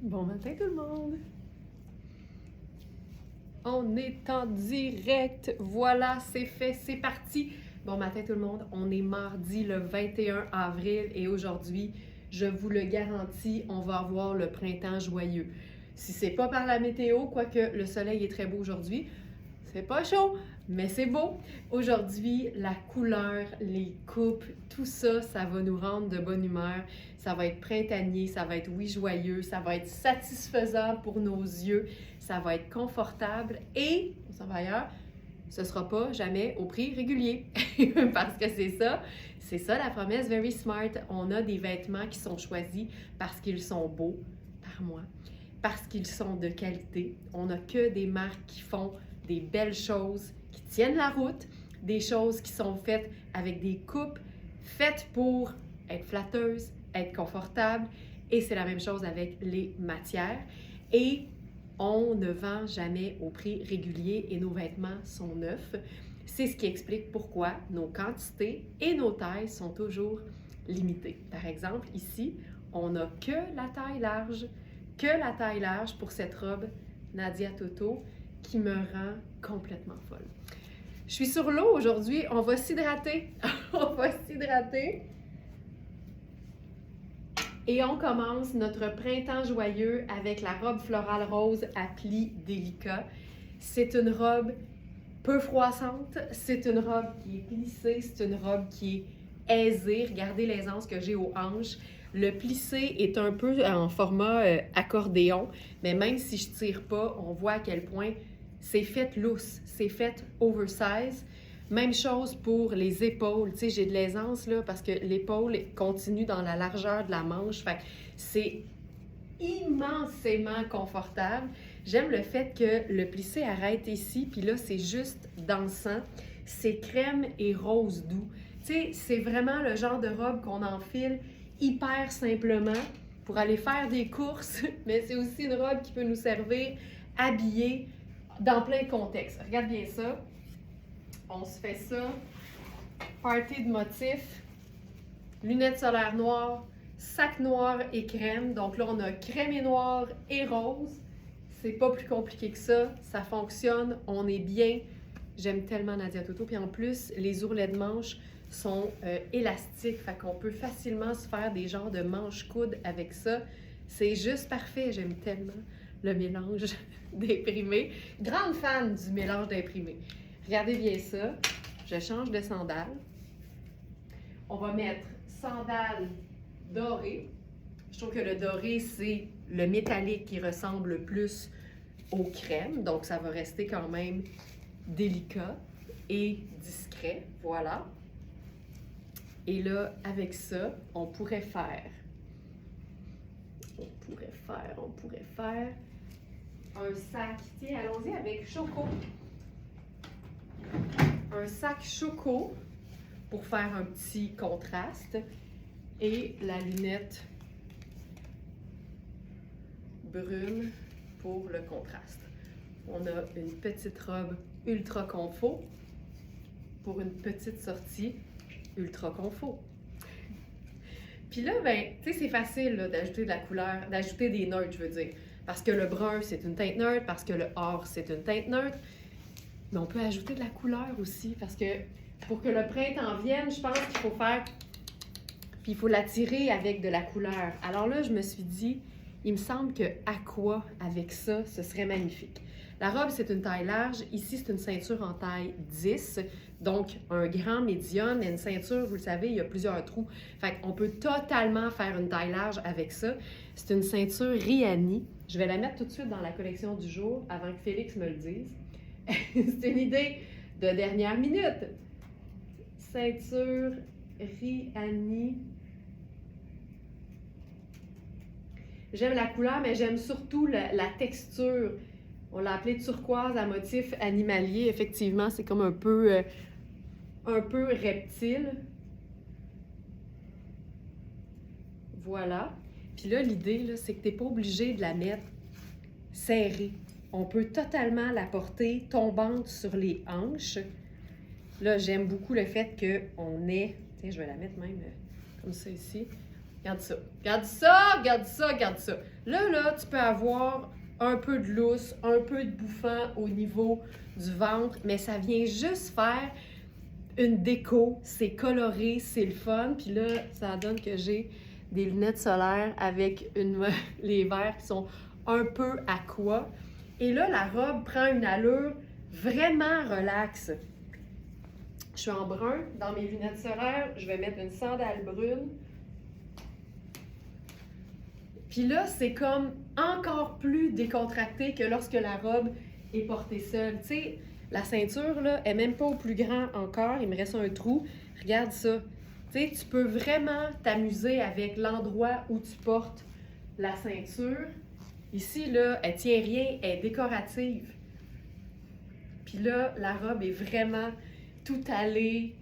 Bon matin tout le monde! On est en direct, voilà, c'est fait, c'est parti! Bon matin tout le monde, on est mardi le 21 avril et aujourd'hui, je vous le garantis, on va avoir le printemps joyeux. Si c'est pas par la météo, quoique le soleil est très beau aujourd'hui, c'est pas chaud, mais c'est beau. Aujourd'hui, la couleur, les coupes, tout ça, ça va nous rendre de bonne humeur. Ça va être printanier, ça va être oui joyeux, ça va être satisfaisant pour nos yeux, ça va être confortable et, on s'en va ailleurs, ce sera pas jamais au prix régulier. Parce que c'est ça la promesse Very Smart. On a des vêtements qui sont choisis parce qu'ils sont beaux, par moi, parce qu'ils sont de qualité. On n'a que des marques qui font des belles choses, qui tiennent la route, des choses qui sont faites avec des coupes, faites pour être flatteuses, être confortables, et c'est la même chose avec les matières. Et on ne vend jamais au prix régulier et nos vêtements sont neufs. C'est ce qui explique pourquoi nos quantités et nos tailles sont toujours limitées. Par exemple, ici, on n'a que la taille large pour cette robe Nadia Toto qui me rend complètement folle. Je suis sur l'eau aujourd'hui, on va s'hydrater. On va s'hydrater. Et on commence notre printemps joyeux avec la robe florale rose à plis délicats. C'est une robe peu froissante, c'est une robe qui est plissée, c'est une robe qui est aisée. Regardez l'aisance que j'ai aux hanches. Le plissé est un peu en format accordéon, mais même si je tire pas, on voit à quel point c'est fait loose, c'est fait oversize. Même chose pour les épaules. Tu sais, j'ai de l'aisance là parce que l'épaule continue dans la largeur de la manche. Fait que c'est immensément confortable. J'aime le fait que le plissé arrête ici, puis là, c'est juste dansant. C'est crème et rose doux. Tu sais, c'est vraiment le genre de robe qu'on enfile hyper simplement pour aller faire des courses, mais c'est aussi une robe qui peut nous servir habillée dans plein de contextes. Regarde bien ça. On se fait ça. Party de motifs, lunettes solaires noires, sac noir et crème. Donc là, on a crème et noir et rose. C'est pas plus compliqué que ça. Ça fonctionne. On est bien. J'aime tellement Nadia Toto. Puis en plus, les ourlets de manches sont élastiques. Fait qu'on peut facilement se faire des genres de manches-coudes avec ça. C'est juste parfait. J'aime tellement le mélange d'imprimés. Grande fan du mélange d'imprimés. Regardez bien ça. Je change de sandales. On va mettre sandales dorées. Je trouve que le doré, c'est le métallique qui ressemble le plus au crème. Donc, ça va rester quand même délicat et discret. Voilà. Et là, avec ça, on pourrait faire un sac. Tiens, allons-y avec Choco. Un sac Choco pour faire un petit contraste et la lunette brune pour le contraste. On a une petite robe ultra confort pour une petite sortie ultra confort. Puis là, ben, tu sais, c'est facile là, d'ajouter de la couleur, d'ajouter des neutres, je veux dire. Parce que le brun, c'est une teinte neutre, parce que le or, c'est une teinte neutre. Mais on peut ajouter de la couleur aussi, parce que pour que le printemps vienne, je pense qu'il faut faire... Puis il faut l'attirer avec de la couleur. Alors là, je me suis dit, il me semble que aqua, avec ça, ce serait magnifique. La robe, c'est une taille large. Ici, c'est une ceinture en taille 10. Donc, un grand médium, mais une ceinture, vous le savez, il y a plusieurs trous. Fait qu'on peut totalement faire une taille large avec ça. C'est une ceinture Rihanni. Je vais la mettre tout de suite dans la collection du jour avant que Félix me le dise. C'est une idée de dernière minute. Ceinture Rihanni. J'aime la couleur, mais j'aime surtout la texture. On l'a appelée turquoise à motif animalier. Effectivement, c'est comme un peu reptile. Voilà. Puis là, l'idée, là, c'est que tu n'es pas obligé de la mettre serrée. On peut totalement la porter tombante sur les hanches. Là, j'aime beaucoup le fait qu'on ait... Tiens, je vais la mettre même comme ça ici. Regarde ça. Regarde ça, regarde ça, regarde ça. Là, tu peux avoir un peu de lousse, un peu de bouffant au niveau du ventre, mais ça vient juste faire une déco. C'est coloré, c'est le fun. Puis là, ça donne que j'ai des lunettes solaires avec les verres qui sont un peu aqua. Et là, la robe prend une allure vraiment relaxe. Je suis en brun dans mes lunettes solaires. Je vais mettre une sandale brune. Puis là, c'est comme encore plus décontracté que lorsque la robe est portée seule. Tu sais, la ceinture, là, est même pas au plus grand encore. Il me reste un trou. Regarde ça. Tu sais, tu peux vraiment t'amuser avec l'endroit où tu portes la ceinture. Ici, là, elle tient rien, elle est décorative. Puis là, la robe est vraiment tout allée,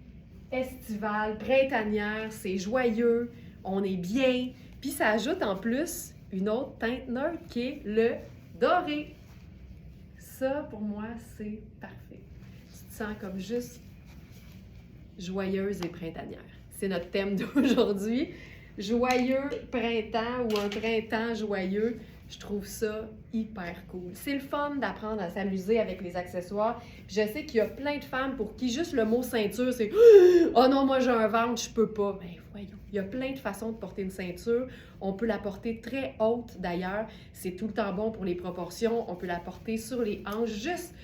estivale, printanière, c'est joyeux, on est bien. Puis ça ajoute en plus une autre teinte neutre qui est le doré. Ça, pour moi, c'est parfait. Tu te sens comme juste joyeuse et printanière. C'est notre thème d'aujourd'hui. Joyeux printemps ou un printemps joyeux. Je trouve ça hyper cool. C'est le fun d'apprendre à s'amuser avec les accessoires. Je sais qu'il y a plein de femmes pour qui juste le mot ceinture, c'est « Oh non, moi j'ai un ventre, je peux pas. » Ben voyons, il y a plein de façons de porter une ceinture. On peut la porter très haute d'ailleurs. C'est tout le temps bon pour les proportions. On peut la porter sur les hanches, juste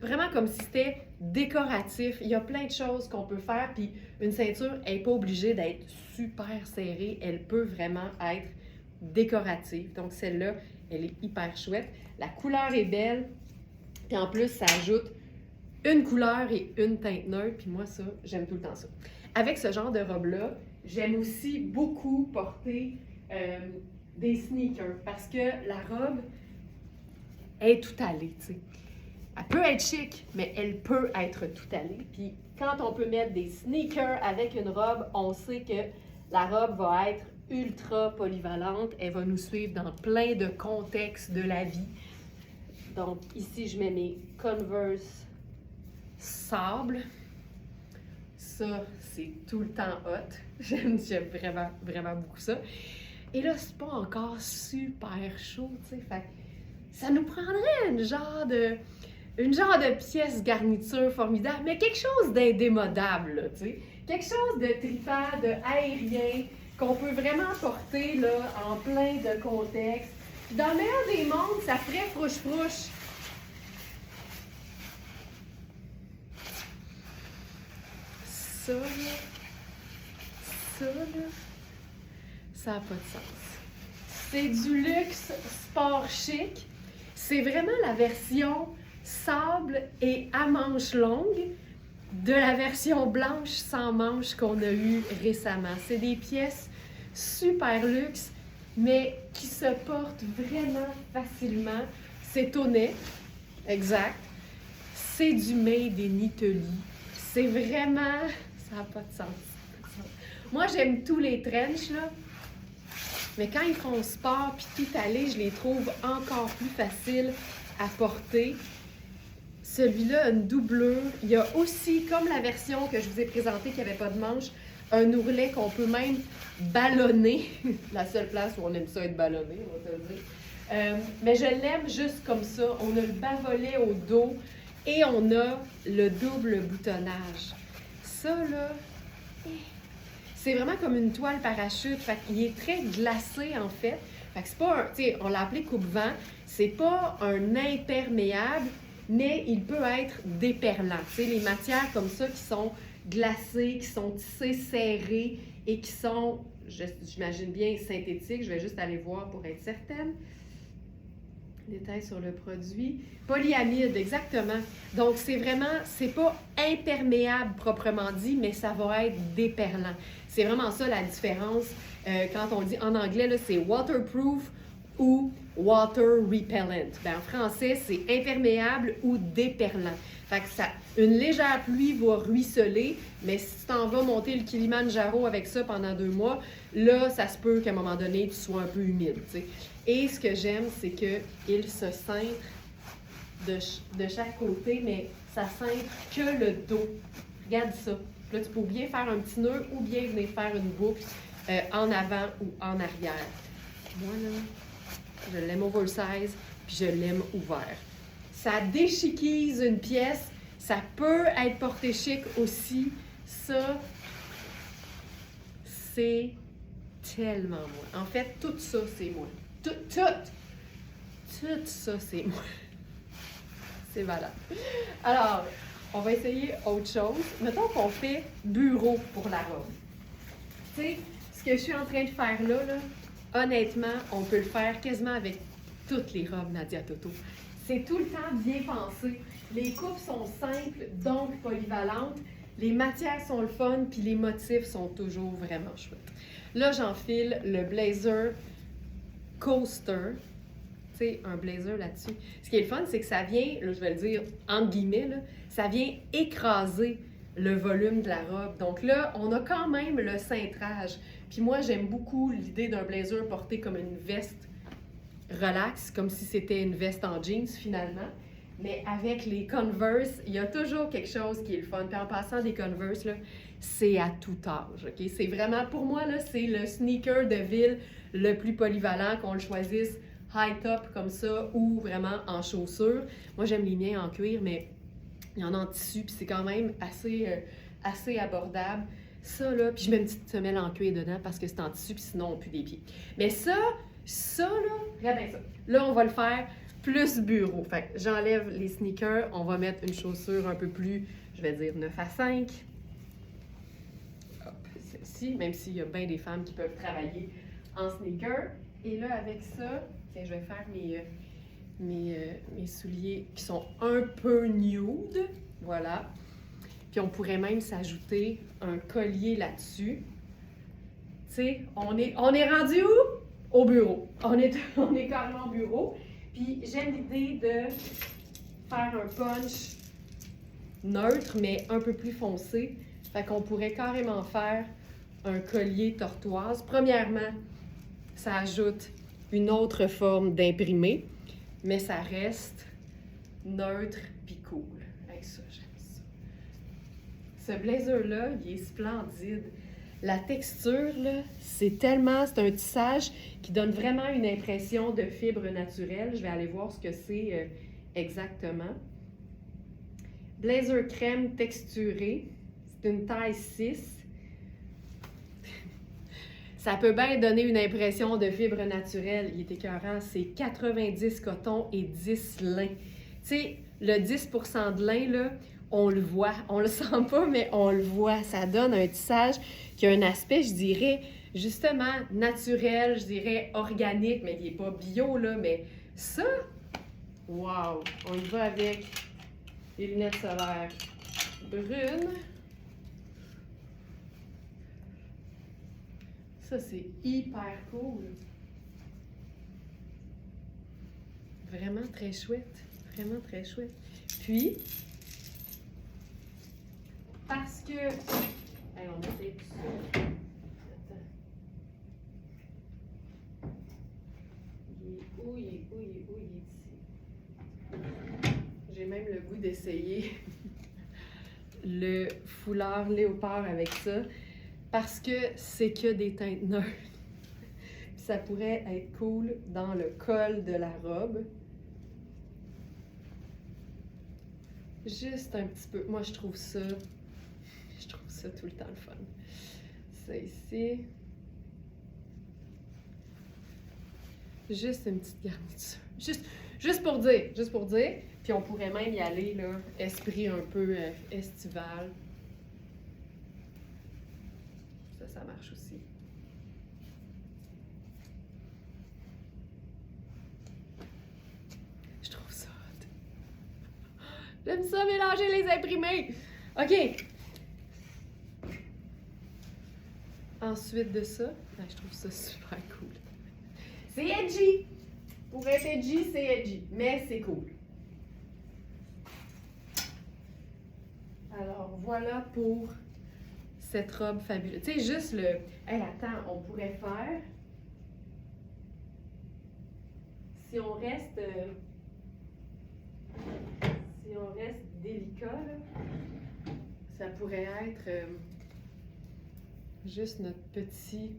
vraiment comme si c'était décoratif. Il y a plein de choses qu'on peut faire. Puis une ceinture n'est pas obligée d'être super serrée. Elle peut vraiment être décorative. Donc celle-là, elle est hyper chouette. La couleur est belle. Puis en plus, ça ajoute une couleur et une teinte neutre. Puis moi, ça, j'aime tout le temps ça. Avec ce genre de robe-là, j'aime aussi beaucoup porter des sneakers parce que la robe est tout allée, tu sais. Elle peut être chic, mais elle peut être tout allée. Puis quand on peut mettre des sneakers avec une robe, on sait que la robe va être ultra polyvalente. Elle va nous suivre dans plein de contextes de la vie. Donc ici, je mets mes Converse sable. Ça, c'est tout le temps hot. J'aime vraiment, vraiment beaucoup ça. Et là, c'est pas encore super chaud, tu sais. Fait que ça nous prendrait une genre de pièce garniture formidable, mais quelque chose d'indémodable, là, tu sais. Quelque chose de trippant, de aérien, qu'on peut vraiment porter là, en plein de contextes. Puis dans le meilleur des mondes, ça ferait frouche-frouche. Ça, là, ça n'a pas de sens. C'est du luxe sport chic. C'est vraiment la version sable et à manches longues de la version blanche sans manches qu'on a eue récemment. C'est des pièces super luxe, mais qui se portent vraiment facilement. C'est honnête, exact. C'est du made in Italy. C'est vraiment... Ça n'a pas de sens. Moi, j'aime tous les trench, là. Mais quand ils font sport puis tout aller, je les trouve encore plus faciles à porter. Celui-là a une doublure. Il y a aussi, comme la version que je vous ai présentée qui n'avait pas de manche, un ourlet qu'on peut même ballonner. La seule place où on aime ça être ballonné, on va te le dire. Mais je l'aime juste comme ça. On a le bas-volet au dos et on a le double boutonnage. Ça, là, c'est vraiment comme une toile parachute. Fait qu'il est très glacé, en fait. Fait que c'est pas un... Tu sais, on l'a appelé coupe-vent. C'est pas un imperméable, mais il peut être déperlant. Tu sais, les matières comme ça qui sont glacées, qui sont tissées serrées et qui sont, j'imagine bien, synthétiques. Je vais juste aller voir pour être certaine. Détails sur le produit. Polyamide, exactement. Donc, c'est vraiment, c'est pas imperméable proprement dit, mais ça va être déperlant. C'est vraiment ça la différence. Quand on dit en anglais, là, c'est waterproof ou water repellent. Ben, en français, c'est imperméable ou déperlant. Fait que ça, une légère pluie va ruisseler, mais si tu t'en vas monter le Kilimanjaro avec ça pendant 2 mois, là, ça se peut qu'à un moment donné, tu sois un peu humide, tu sais. Et ce que j'aime, c'est qu'il se cintre de chaque côté, mais ça cintre que le dos. Regarde ça. Là, tu peux bien faire un petit nœud ou bien venir faire une boucle. en avant ou en arrière. Moi, là, je l'aime oversize, puis je l'aime ouvert. Ça déchiquise une pièce, ça peut être porté chic aussi. Ça, c'est tellement moi. En fait, tout ça, c'est moi. Tout ça, c'est moi. C'est malade. Alors, on va essayer autre chose. Mettons qu'on fait bureau pour la robe. Tu sais, ce que je suis en train de faire là, honnêtement, on peut le faire quasiment avec toutes les robes Nadia Toto. C'est tout le temps bien pensé. Les coupes sont simples, donc polyvalentes. Les matières sont le fun, puis les motifs sont toujours vraiment chouettes. Là, j'enfile le blazer coaster. Tu sais, un blazer là-dessus. Ce qui est le fun, c'est que ça vient, là, je vais le dire entre guillemets, là, ça vient écraser le volume de la robe. Donc là, on a quand même le cintrage. Puis moi, j'aime beaucoup l'idée d'un blazer porté comme une veste relax, comme si c'était une veste en jeans finalement. Mais avec les Converse, il y a toujours quelque chose qui est le fun. Puis en passant des Converse, là, c'est à tout âge. Okay? C'est vraiment, pour moi, là, c'est le sneaker de ville le plus polyvalent, qu'on le choisisse high top comme ça ou vraiment en chaussures. Moi, j'aime les miens en cuir, mais il y en a en tissu, puis c'est quand même assez abordable. Ça, là, puis je mets une petite semelle en cuir dedans parce que c'est en tissu, puis sinon, on pue des pieds. Mais ça, là, regarde bien ça. Là, on va le faire plus bureau. Fait que j'enlève les sneakers, on va mettre une chaussure un peu plus, je vais dire 9 à 5. Hop, celle-ci, même s'il y a bien des femmes qui peuvent travailler en sneakers. Et là, avec ça, tiens, je vais faire mes souliers qui sont un peu nude. Voilà. Puis on pourrait même s'ajouter un collier là-dessus. Tu sais, on est rendu où? Au bureau. On est carrément au bureau. Puis j'aime l'idée de faire un punch neutre, mais un peu plus foncé. Fait qu'on pourrait carrément faire un collier tortoise. Premièrement, ça ajoute une autre forme d'imprimé, mais ça reste neutre puis cool. Avec ça, j'aime ça. Ce blazer-là, il est splendide. La texture, là, c'est un tissage qui donne vraiment une impression de fibre naturelle. Je vais aller voir ce que c'est exactement. Blazer crème texturé. C'est une taille 6. Ça peut bien donner une impression de fibre naturelle. Il est écœurant. C'est 90 coton et 10 lin. Tu sais, le 10% de lin, là, on le voit. On le sent pas, mais on le voit. Ça donne un tissage qui a un aspect, je dirais, justement naturel, je dirais organique, mais il n'est pas bio, là. Mais ça, wow! On y va avec les lunettes solaires brunes. Ça, c'est hyper cool. Vraiment très chouette. Vraiment très chouette. Puis, parce que... Allez, on essaie tout ça. Attends. Il est ici. J'ai même le goût d'essayer le foulard léopard avec ça. Parce que c'est que des teintes neutres. Ça pourrait être cool dans le col de la robe. Juste un petit peu. Moi, je trouve ça tout le temps le fun. Ça ici. Juste une petite garniture. Juste pour dire. Puis on pourrait même y aller, là, esprit un peu estival. Ça marche aussi. Je trouve ça hot. J'aime ça mélanger les imprimés. OK. Ensuite de ça, je trouve ça super cool. C'est edgy. Pour être edgy, c'est edgy. Mais c'est cool. Alors, voilà pour cette robe fabuleuse. Tu sais, juste le... Hey, attends, on pourrait faire... Si on reste délicat, là, ça pourrait être juste notre petit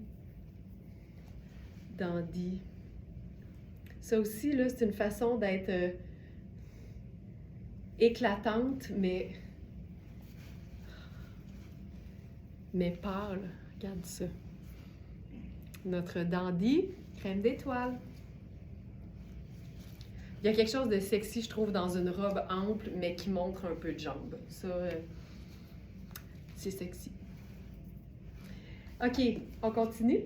dandy. Ça aussi, là, c'est une façon d'être éclatante, mais pâle. Regarde ça. Notre dandy, crème d'étoile. Il y a quelque chose de sexy, je trouve, dans une robe ample, mais qui montre un peu de jambes. Ça, c'est sexy. OK, on continue.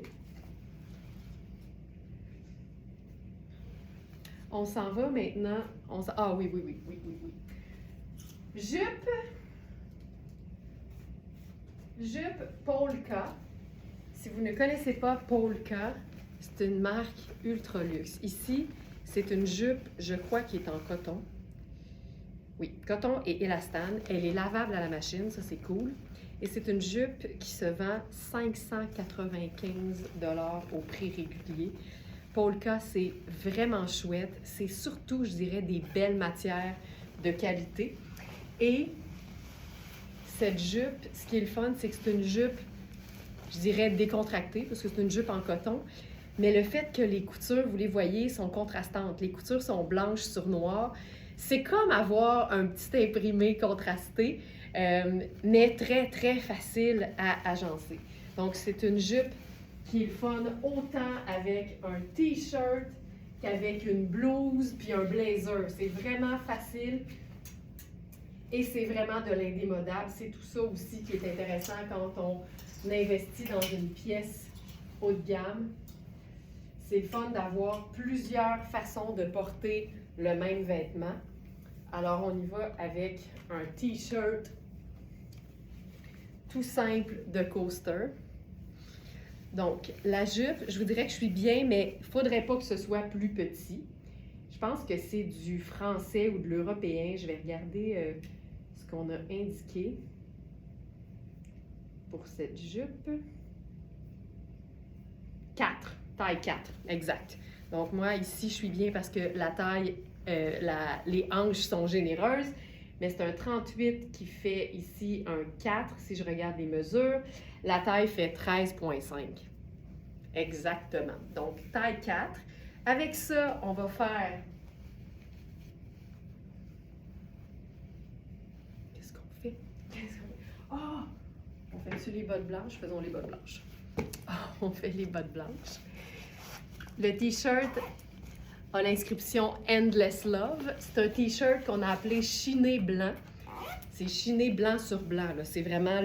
On s'en va maintenant. Ah oui. Jupe Polka. Si vous ne connaissez pas Polka, c'est une marque ultra luxe. Ici, c'est une jupe, je crois, qui est en coton. Oui, coton et élastane. Elle est lavable à la machine, ça c'est cool. Et c'est une jupe qui se vend 595 $ au prix régulier. Polka, c'est vraiment chouette. C'est surtout, je dirais, des belles matières de qualité. Et cette jupe, ce qui est le fun, c'est que c'est une jupe, je dirais, décontractée, parce que c'est une jupe en coton. Mais le fait que les coutures, vous les voyez, sont contrastantes. Les coutures sont blanches sur noir. C'est comme avoir un petit imprimé contrasté, mais très, très facile à agencer. Donc, c'est une jupe qui est le fun autant avec un t-shirt qu'avec une blouse puis un blazer. C'est vraiment facile et c'est vraiment de l'indémodable. C'est tout ça aussi qui est intéressant quand on investit dans une pièce haut de gamme. C'est le fun d'avoir plusieurs façons de porter le même vêtement. Alors, on y va avec un t-shirt tout simple de coaster. Donc, la jupe, je vous dirais que je suis bien, mais il ne faudrait pas que ce soit plus petit. Je pense que c'est du français ou de l'européen. Je vais regarder ce qu'on a indiqué pour cette jupe. 4, taille 4, exact. Donc, moi, ici, je suis bien parce que la taille, les hanches sont généreuses, mais c'est un 38 qui fait ici un 4, si je regarde les mesures. La taille fait 13,5. Exactement. Donc, taille 4. Avec ça, on va faire... Qu'est-ce qu'on fait? Ah! On fait-tu les bottes blanches? Faisons les bottes blanches. On fait les bottes blanches. Le t-shirt a l'inscription Endless Love. C'est un t-shirt qu'on a appelé chiné blanc. C'est chiné blanc sur blanc. C'est vraiment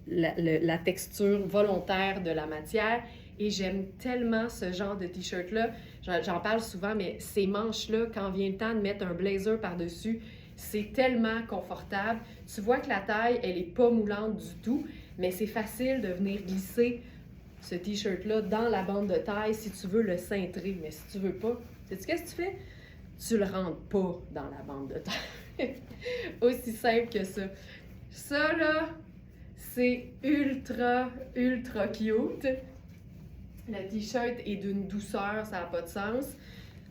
la texture volontaire de la matière. Et j'aime tellement ce genre de t-shirt-là. J'en parle souvent, mais ces manches-là, quand vient le temps de mettre un blazer par-dessus, c'est tellement confortable. Tu vois que la taille, elle n'est pas moulante du tout, mais c'est facile de venir glisser ce t-shirt-là dans la bande de taille si tu veux le cintrer. Mais si tu veux pas, sais-tu qu'est-ce que tu fais? Tu le rentres pas dans la bande de taille. Aussi simple que ça. Ça, là, c'est ultra, ultra cute. Le t-shirt est d'une douceur, ça n'a pas de sens.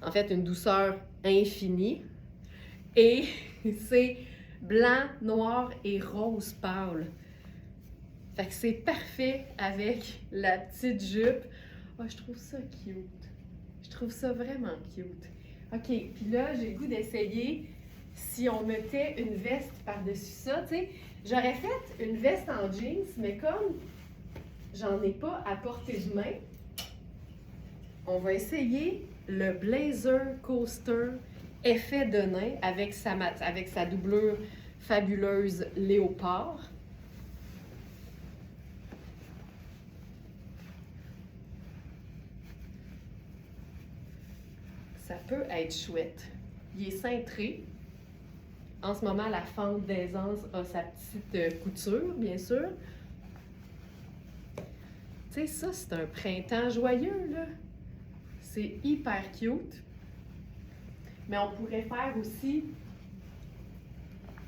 En fait, une douceur infinie. Et c'est blanc, noir et rose pâle. Fait que c'est parfait avec la petite jupe. Oh, je trouve ça cute. Je trouve ça vraiment cute. OK, puis là, j'ai le goût d'essayer si on mettait une veste par-dessus ça. Tu sais, j'aurais fait une veste en jeans, mais comme j'en ai pas à portée de main, on va essayer le Blazer Coaster effet de nain avec sa doublure fabuleuse léopard. Ça peut être chouette. Il est cintré. En ce moment, la fente d'aisance a sa petite couture, bien sûr. Tu sais, ça, c'est un printemps joyeux, là. C'est hyper cute. Mais on pourrait faire aussi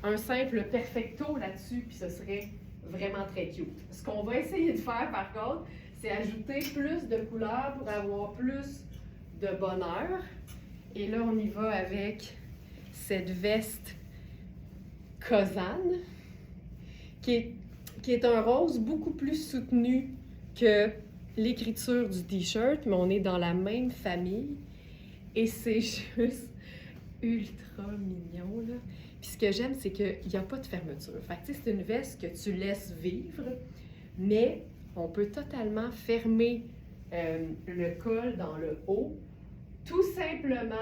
un simple perfecto là-dessus, puis ce serait vraiment très cute. Ce qu'on va essayer de faire, par contre, c'est ajouter plus de couleurs pour avoir plus de bonheur. Et là, on y va avec cette veste Kozan, qui est un rose beaucoup plus soutenu que l'écriture du t-shirt, mais on est dans la même famille. Et c'est juste ultra mignon, là. Puis ce que j'aime, c'est qu'il n'y a pas de fermeture. Fait que, tu sais, c'est une veste que tu laisses vivre, mais on peut totalement fermer le col dans le haut, tout simplement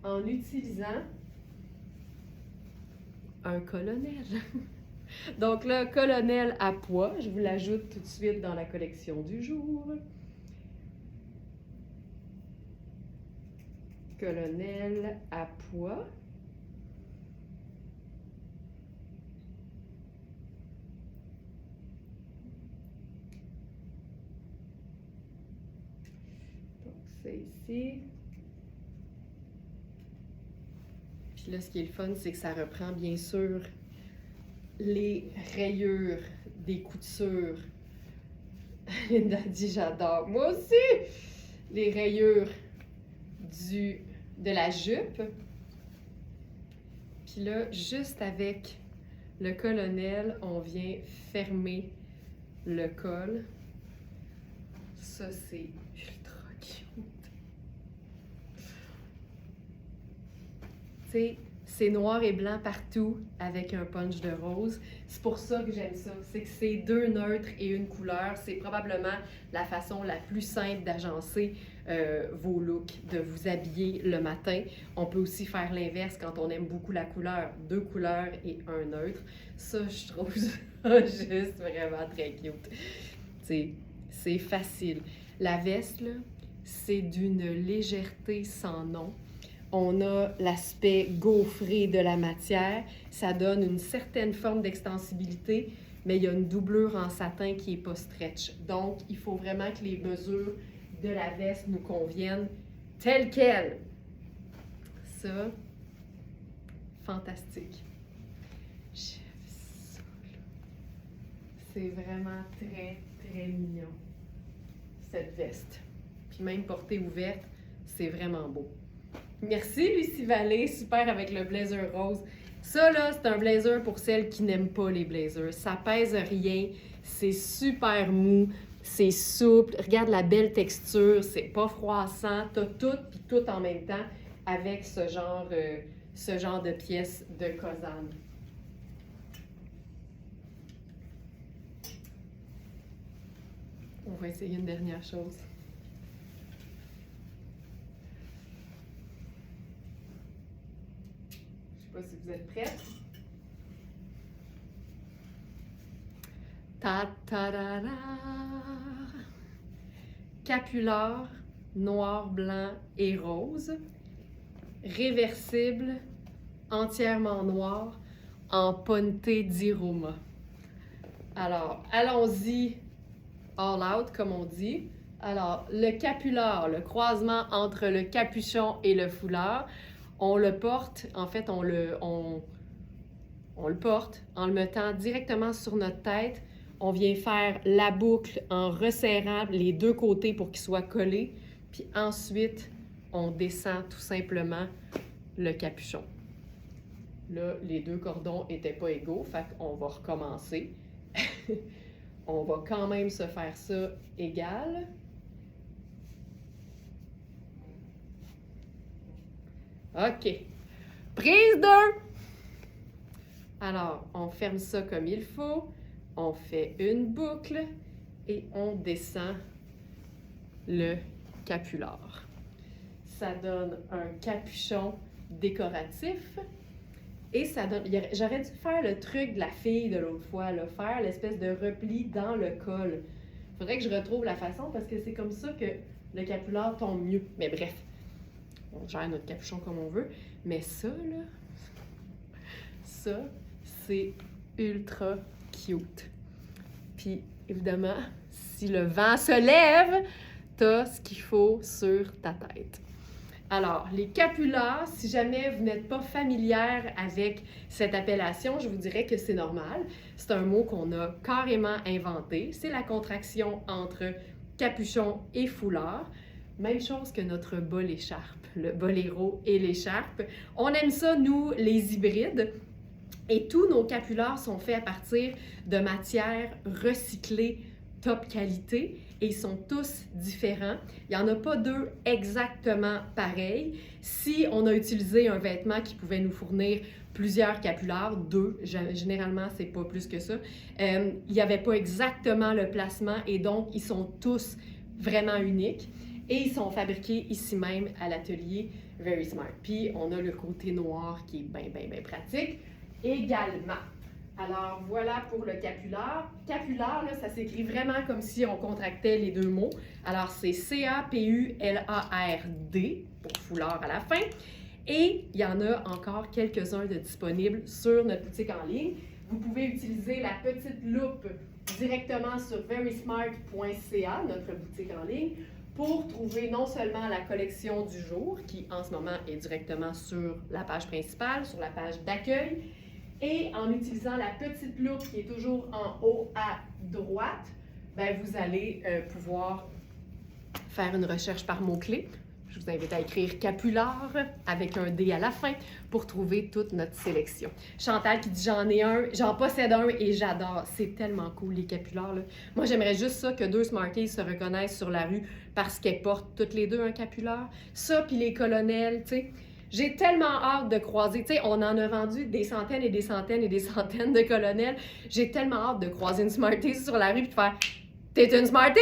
en utilisant un colonel. Donc là, colonel à pois, je vous l'ajoute tout de suite dans la collection du jour. Colonel à pois. Donc c'est ici. Puis là, ce qui est le fun, c'est que ça reprend bien sûr les rayures des coutures. Linda dit j'adore. Moi aussi! Les rayures de la jupe. Puis là, juste avec le colonel, on vient fermer le col. Ça, c'est ultra cute. Tu sais, c'est noir et blanc partout avec un punch de rose. C'est pour ça que j'aime ça. C'est que c'est deux neutres et une couleur. C'est probablement la façon la plus simple d'agencer vos looks, de vous habiller le matin. On peut aussi faire l'inverse quand on aime beaucoup la couleur. Deux couleurs et un neutre. Ça, je trouve ça juste vraiment très cute. C'est facile. La veste, là, c'est d'une légèreté sans nom. On a l'aspect gaufré de la matière. Ça donne une certaine forme d'extensibilité, mais il y a une doublure en satin qui n'est pas stretch. Donc, il faut vraiment que les mesures de la veste nous conviennent telles quelles. Ça, fantastique. J'aime ça, là. C'est vraiment très, très mignon, cette veste. Puis même portée ouverte, c'est vraiment beau. Merci Lucie Vallée, super avec le blazer rose. Ça là, c'est un blazer pour celles qui n'aiment pas les blazers. Ça pèse rien, c'est super mou, c'est souple. Regarde la belle texture, c'est pas froissant. T'as tout puis tout en même temps avec ce genre de pièce de Kozan. On va essayer une dernière chose. Je ne sais pas si vous êtes prêtes. Ta-ta-da-da! Capular, noir, blanc et rose. Réversible, entièrement noir, en ponte di Roma. Alors, allons-y all out, comme on dit. Alors, le capular, le croisement entre le capuchon et le foulard, on le porte, en fait, on le porte en le mettant directement sur notre tête. On vient faire la boucle en resserrant les deux côtés pour qu'ils soient collés. Puis ensuite, on descend tout simplement le capuchon. Là, les deux cordons n'étaient pas égaux, fait qu'on va recommencer. On va quand même se faire ça égal. OK. Prise 2. Alors, on ferme ça comme il faut. On fait une boucle et on descend le capular. Ça donne un capuchon décoratif et ça donne... J'aurais dû faire le truc de la fille de l'autre fois, là, faire l'espèce de repli dans le col. Il faudrait que je retrouve la façon parce que c'est comme ça que le capular tombe mieux. Mais bref, on gère notre capuchon comme on veut. Mais ça, là, ça, c'est ultra cute. Puis, évidemment, si le vent se lève, t'as ce qu'il faut sur ta tête. Alors, les capulars, si jamais vous n'êtes pas familière avec cette appellation, je vous dirais que c'est normal. C'est un mot qu'on a carrément inventé. C'est la contraction entre capuchon et foulard. Même chose que notre bol écharpe, le boléro et l'écharpe. On aime ça, nous, les hybrides. Et tous nos capulars sont faits à partir de matières recyclées top qualité et ils sont tous différents. Il n'y en a pas deux exactement pareils. Si on a utilisé un vêtement qui pouvait nous fournir plusieurs capillaires, deux, généralement c'est pas plus que ça, il n'y avait pas exactement le placement et donc ils sont tous vraiment uniques et ils sont fabriqués ici même à l'atelier Very Smart. Puis on a le côté noir qui est bien pratique également. Alors, voilà pour le capullaire. Capullaire, là, ça s'écrit vraiment comme si on contractait les deux mots. Alors, c'est C-A-P-U-L-A-R-D, pour foulard à la fin. Et il y en a encore quelques-uns de disponibles sur notre boutique en ligne. Vous pouvez utiliser la petite loupe directement sur verysmart.ca, notre boutique en ligne, pour trouver non seulement la collection du jour, qui en ce moment est directement sur la page principale, sur la page d'accueil, et en utilisant la petite loupe qui est toujours en haut à droite, bien, vous allez pouvoir faire une recherche par mots-clés. Je vous invite à écrire capullaire avec un D à la fin pour trouver toute notre sélection. Chantal qui dit j'en possède un et j'adore. C'est tellement cool les capullaires, là. Moi, j'aimerais juste ça que deux Smarties se reconnaissent sur la rue parce qu'elles portent toutes les deux un capullaire. Ça, puis les colonels, tu sais. J'ai tellement hâte de croiser, tu sais, on en a vendu des centaines et des centaines et des centaines de colonels. J'ai tellement hâte de croiser une Smarties sur la rue et de faire « T'es une Smarties! »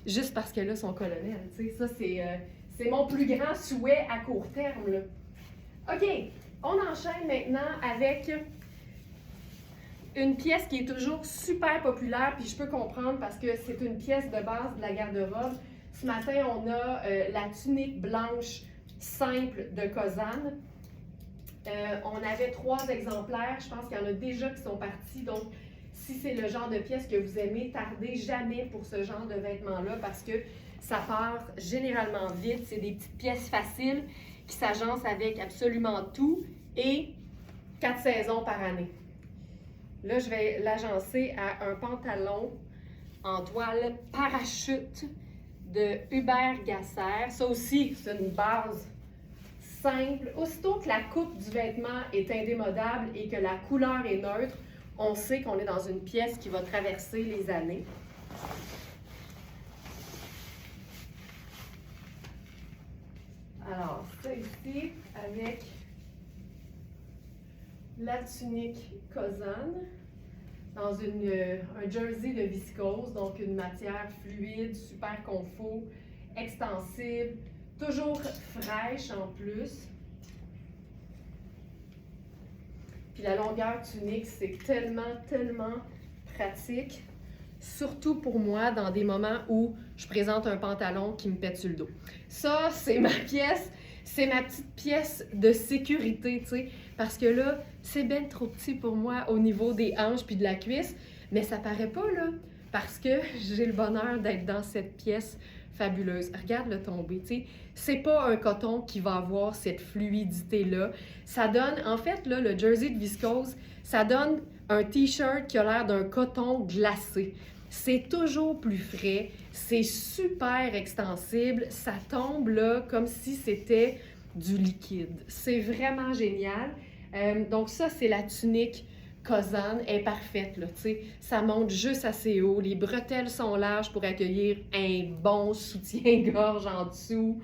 Juste parce qu'elle a son colonel, tu sais. Ça, c'est mon plus grand souhait à court terme, là. OK, on enchaîne maintenant avec une pièce qui est toujours super populaire, puis je peux comprendre parce que c'est une pièce de base de la garde-robe. Ce matin, on a la tunique blanche simple de Kozan. On avait 3 exemplaires. Je pense qu'il y en a déjà qui sont partis. Donc, si c'est le genre de pièce que vous aimez, tardez jamais pour ce genre de vêtements-là parce que ça part généralement vite. C'est des petites pièces faciles qui s'agencent avec absolument tout et 4 saisons par année. Là, je vais l'agencer à un pantalon en toile parachute de Hubert Gasser. Ça aussi, c'est une base simple. Aussitôt que la coupe du vêtement est indémodable et que la couleur est neutre, on sait qu'on est dans une pièce qui va traverser les années. Alors, ça ici, avec la tunique Kozan, dans un jersey de viscose, donc une matière fluide, super confort, extensible, toujours fraîche en plus. Puis la longueur tunique, c'est tellement pratique, surtout pour moi dans des moments où je présente un pantalon qui me pète sur le dos. Ça, c'est ma pièce, c'est ma petite pièce de sécurité, tu sais, parce que là, c'est ben trop petit pour moi au niveau des hanches puis de la cuisse, mais ça paraît pas, là, parce que j'ai le bonheur d'être dans cette pièce fabuleuse. Regarde-le tomber, tu sais. C'est pas un coton qui va avoir cette fluidité-là. Ça donne, en fait, là, le jersey de viscose, ça donne un t-shirt qui a l'air d'un coton glacé. C'est toujours plus frais, c'est super extensible, ça tombe là comme si c'était du liquide. C'est vraiment génial. Donc ça, c'est la tunique Kozan, elle est parfaite, là, tu sais. Ça monte juste assez haut, les bretelles sont larges pour accueillir un bon soutien-gorge en dessous.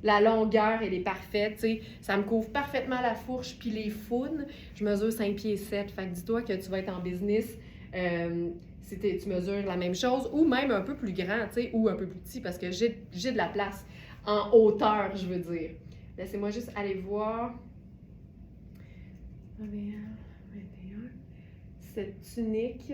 La longueur, elle est parfaite, tu sais. Ça me couvre parfaitement la fourche puis les founes. Je mesure 5 pieds 7, fait que dis-toi que tu vas être en business si tu mesures la même chose, ou même un peu plus grand, tu sais, ou un peu plus petit, parce que j'ai de la place en hauteur, je veux dire. Laissez-moi juste aller voir. 21, cette tunique.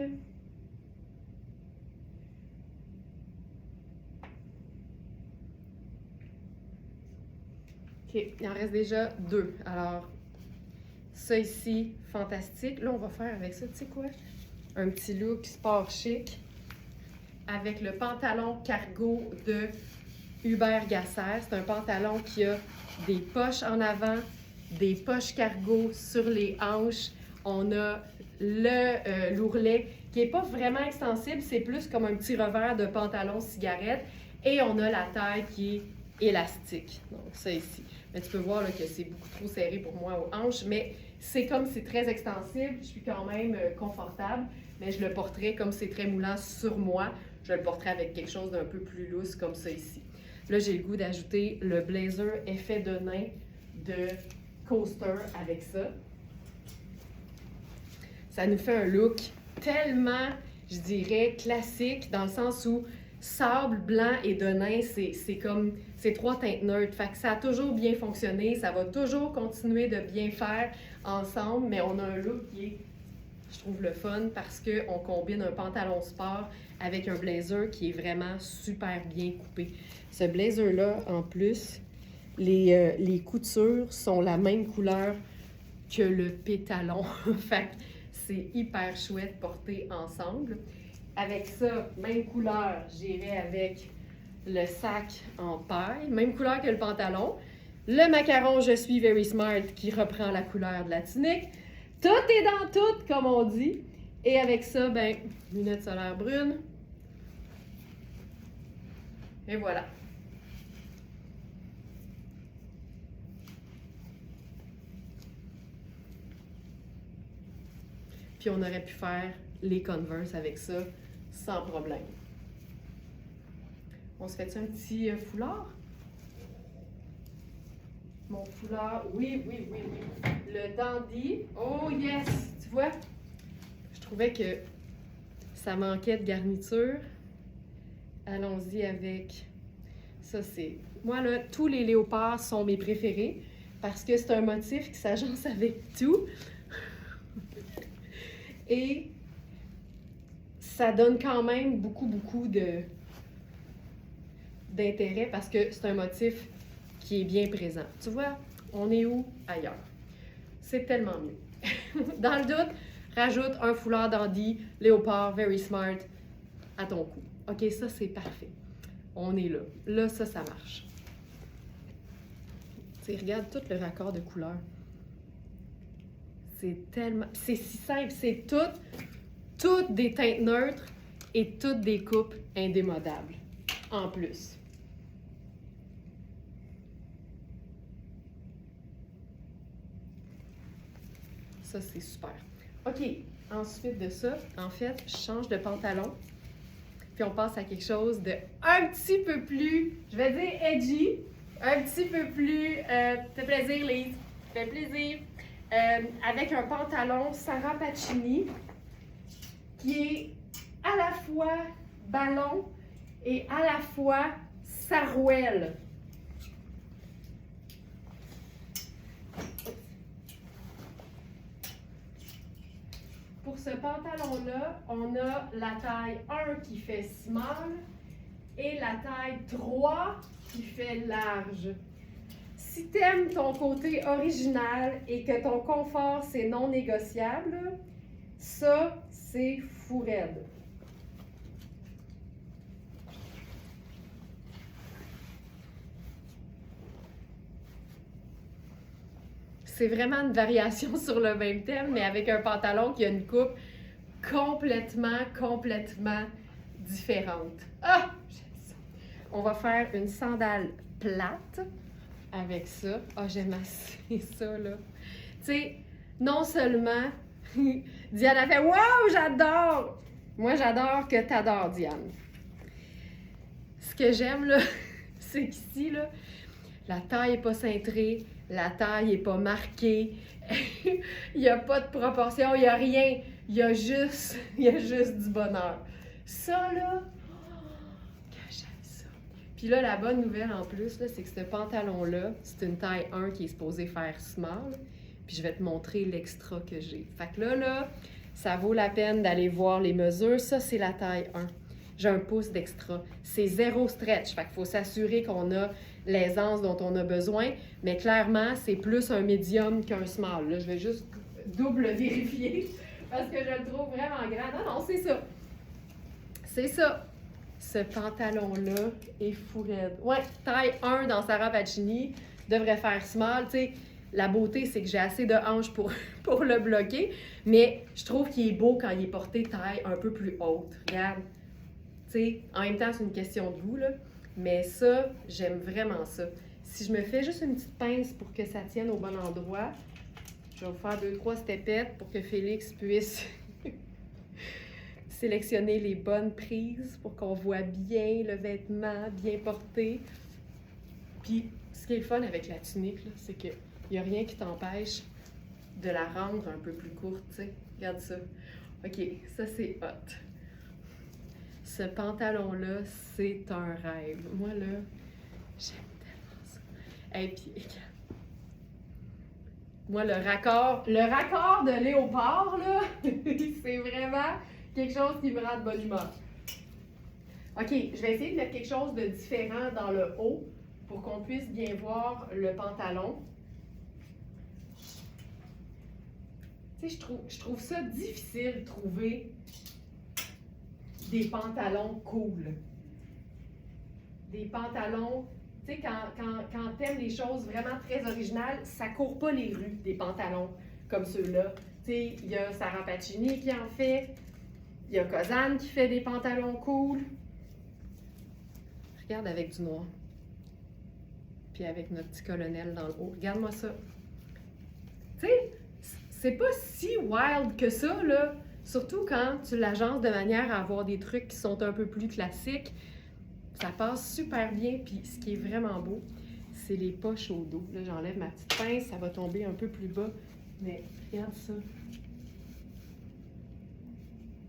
OK, il en reste déjà 2. Alors, ça ici, fantastique. Là, on va faire avec ça, tu sais quoi? Un petit look sport chic avec le pantalon cargo de Hubert Gasser. C'est un pantalon qui a des poches en avant, des poches cargo sur les hanches. On a l'ourlet qui n'est pas vraiment extensible, c'est plus comme un petit revers de pantalon cigarette. Et on a la taille qui est élastique. Donc ça ici. Mais tu peux voir là, que c'est beaucoup trop serré pour moi aux hanches, mais c'est comme c'est très extensible, je suis quand même confortable, mais je le porterai comme c'est très moulant sur moi. je le porterai avec quelque chose d'un peu plus loose comme ça ici. Là, j'ai le goût d'ajouter le blazer effet de nain de Coaster avec ça. Ça nous fait un look tellement, je dirais, classique, dans le sens où sable, blanc et de nain, c'est comme ces trois teintes neutres. Fait que ça a toujours bien fonctionné, ça va toujours continuer de bien faire ensemble, mais on a un look qui est, je trouve, le fun parce qu'on combine un pantalon sport avec un blazer qui est vraiment super bien coupé. Ce blazer-là, en plus, les coutures sont la même couleur que le pétalon. Fait que c'est hyper chouette porté ensemble. Avec ça, même couleur, j'irai avec le sac en paille, même couleur que le pantalon. Le macaron Je suis very smart qui reprend la couleur de la tunique. Tout est dans tout, comme on dit. Et avec ça, ben, lunettes solaires brunes. Et voilà. Puis on aurait pu faire les Converse avec ça sans problème. On se fait un petit foulard? Mon foulard, oui. Le dandy, oh yes! Tu vois, je trouvais que ça manquait de garniture. Allons-y avec ça, c'est... Moi, là, tous les léopards sont mes préférés parce que c'est un motif qui s'agence avec tout. Et ça donne quand même beaucoup d'intérêt parce que c'est un motif qui est bien présent. Tu vois, on est où? Ailleurs. C'est tellement mieux. Dans le doute, rajoute un foulard dandy, léopard, very smart, à ton cou. OK, ça, c'est parfait. On est là. Là, ça marche. Tu sais, regarde tout le raccord de couleurs. C'est tellement... C'est si simple. C'est toutes des teintes neutres et toutes des coupes indémodables. En plus. Ça, c'est super. OK. Ensuite de ça, en fait, je change de pantalon. Puis on passe à quelque chose de un petit peu plus, je vais dire edgy, un petit peu plus, fait plaisir Lise, fait plaisir, avec un pantalon Sarah Pacini qui est à la fois ballon et à la fois sarouel. Pour ce pantalon-là, on a la taille 1 qui fait small et la taille 3 qui fait large. Si tu aimes ton côté original et que ton confort, c'est non négociable, ça, c'est fou raide. C'est vraiment une variation sur le même thème, mais avec un pantalon qui a une coupe complètement différente. Ah! J'aime ça. On va faire une sandale plate avec ça. Ah, j'aime assez ça, là. Tu sais, non seulement Diane a fait « Wow, j'adore! » Moi, j'adore que t'adores, Diane. Ce que j'aime, là, c'est qu'ici, là, la taille n'est pas cintrée, la taille n'est pas marquée, il n'y a pas de proportion, il n'y a rien, il y a juste du bonheur. Ça, là, que j'aime ça. Puis là, la bonne nouvelle en plus, là, c'est que ce pantalon-là, c'est une taille 1 qui est supposée faire small. Puis je vais te montrer l'extra que j'ai. Fait que là, ça vaut la peine d'aller voir les mesures. Ça, c'est la taille 1. J'ai un pouce d'extra. C'est zéro stretch. Fait qu'il faut s'assurer qu'on a l'aisance dont on a besoin. Mais clairement, c'est plus un médium qu'un small. Là, je vais juste double vérifier parce que je le trouve vraiment grand. Non, c'est ça. C'est ça. Ce pantalon-là est fou raide. Ouais, taille 1 dans Sarah Pacini devrait faire small. Tu sais, la beauté, c'est que j'ai assez de hanches pour le bloquer. Mais je trouve qu'il est beau quand il est porté taille un peu plus haute. Regarde. Tu sais, en même temps, c'est une question de goût, là. Mais ça, j'aime vraiment ça. Si je me fais juste une petite pince pour que ça tienne au bon endroit, je vais vous faire 2-3 stepettes pour que Félix puisse sélectionner les bonnes prises pour qu'on voit bien le vêtement, bien porté. Puis, ce qui est le fun avec la tunique, là, c'est qu'il n'y a rien qui t'empêche de la rendre un peu plus courte, tu sais. Regarde ça. OK, ça, c'est hot. Ce pantalon-là, c'est un rêve. Moi, là, j'aime tellement ça. Et puis, regarde. Moi, le raccord de léopard, là, c'est vraiment quelque chose qui me rend de bonne humeur. OK, je vais essayer de mettre quelque chose de différent dans le haut pour qu'on puisse bien voir le pantalon. Tu sais, je trouve ça difficile de trouver des pantalons cool. Des pantalons, tu sais, quand t'aimes les choses vraiment très originales, ça court pas les rues, des pantalons comme ceux-là. Tu sais, il y a Sarah Pacini qui en fait, il y a Kozan qui fait des pantalons cool. Regarde avec du noir. Puis avec notre petit colonel dans le haut. Regarde-moi ça. Tu sais, c'est pas si wild que ça, là. Surtout quand tu l'agences de manière à avoir des trucs qui sont un peu plus classiques. Ça passe super bien. Puis ce qui est vraiment beau, c'est les poches au dos. Là, j'enlève ma petite pince, ça va tomber un peu plus bas. Mais regarde ça.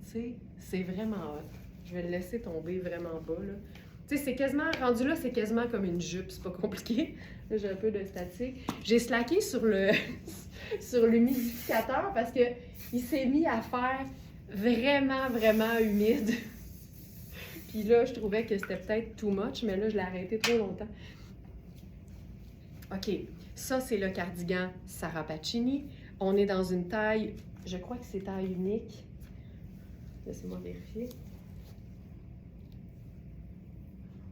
Tu sais, c'est vraiment hot. Je vais le laisser tomber vraiment bas, là. Tu sais, c'est quasiment, rendu là, c'est quasiment comme une jupe, c'est pas compliqué. Là, j'ai un peu de statique. J'ai slacké sur le sur l'humidificateur parce que il s'est mis à faire vraiment, vraiment humide. Puis là, je trouvais que c'était peut-être too much, mais là, je l'ai arrêté trop longtemps. OK, ça, c'est le cardigan Sarah Pacini. On est dans une taille, je crois que c'est taille unique. Laissez-moi vérifier.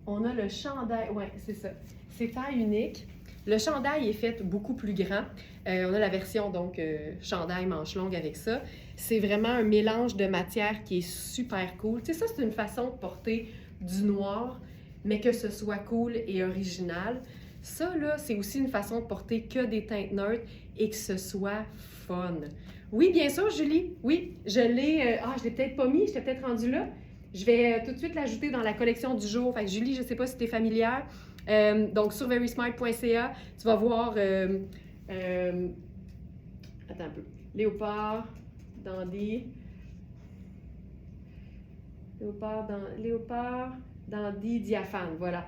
On a le chandail, ouais, c'est ça. C'est taille unique. Le chandail est fait beaucoup plus grand. On a la version, donc, chandail manche longue avec ça. C'est vraiment un mélange de matière qui est super cool. Tu sais, ça, c'est une façon de porter du noir, mais que ce soit cool et original. Ça, là, c'est aussi une façon de porter que des teintes neutres et que ce soit fun. Oui, bien sûr, Julie. Oui, je l'ai... je l'ai peut-être pas mis, j'étais peut-être rendue là. Je vais tout de suite l'ajouter dans la collection du jour. Fait que Julie, je ne sais pas si tu es familière. Donc, sur verysmart.ca, tu vas voir... attends un peu. Léopard, dandy. Léopard, dandy, diaphane. Voilà.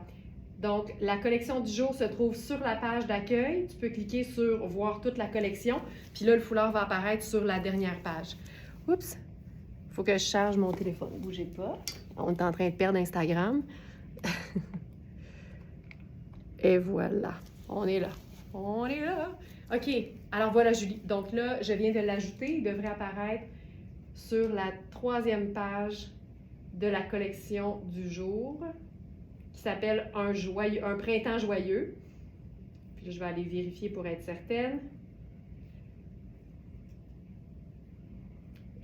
Donc, la collection du jour se trouve sur la page d'accueil. Tu peux cliquer sur « Voir toute la collection ». Puis là, le foulard va apparaître sur la dernière page. Oups! Il faut que je charge mon téléphone. Bougez pas. On est en train de perdre Instagram. Et voilà. On est là. On est là. OK. Alors voilà, Julie. Donc là, je viens de l'ajouter. Il devrait apparaître sur la 3e page de la collection du jour qui s'appelle un printemps joyeux. Puis là, je vais aller vérifier pour être certaine.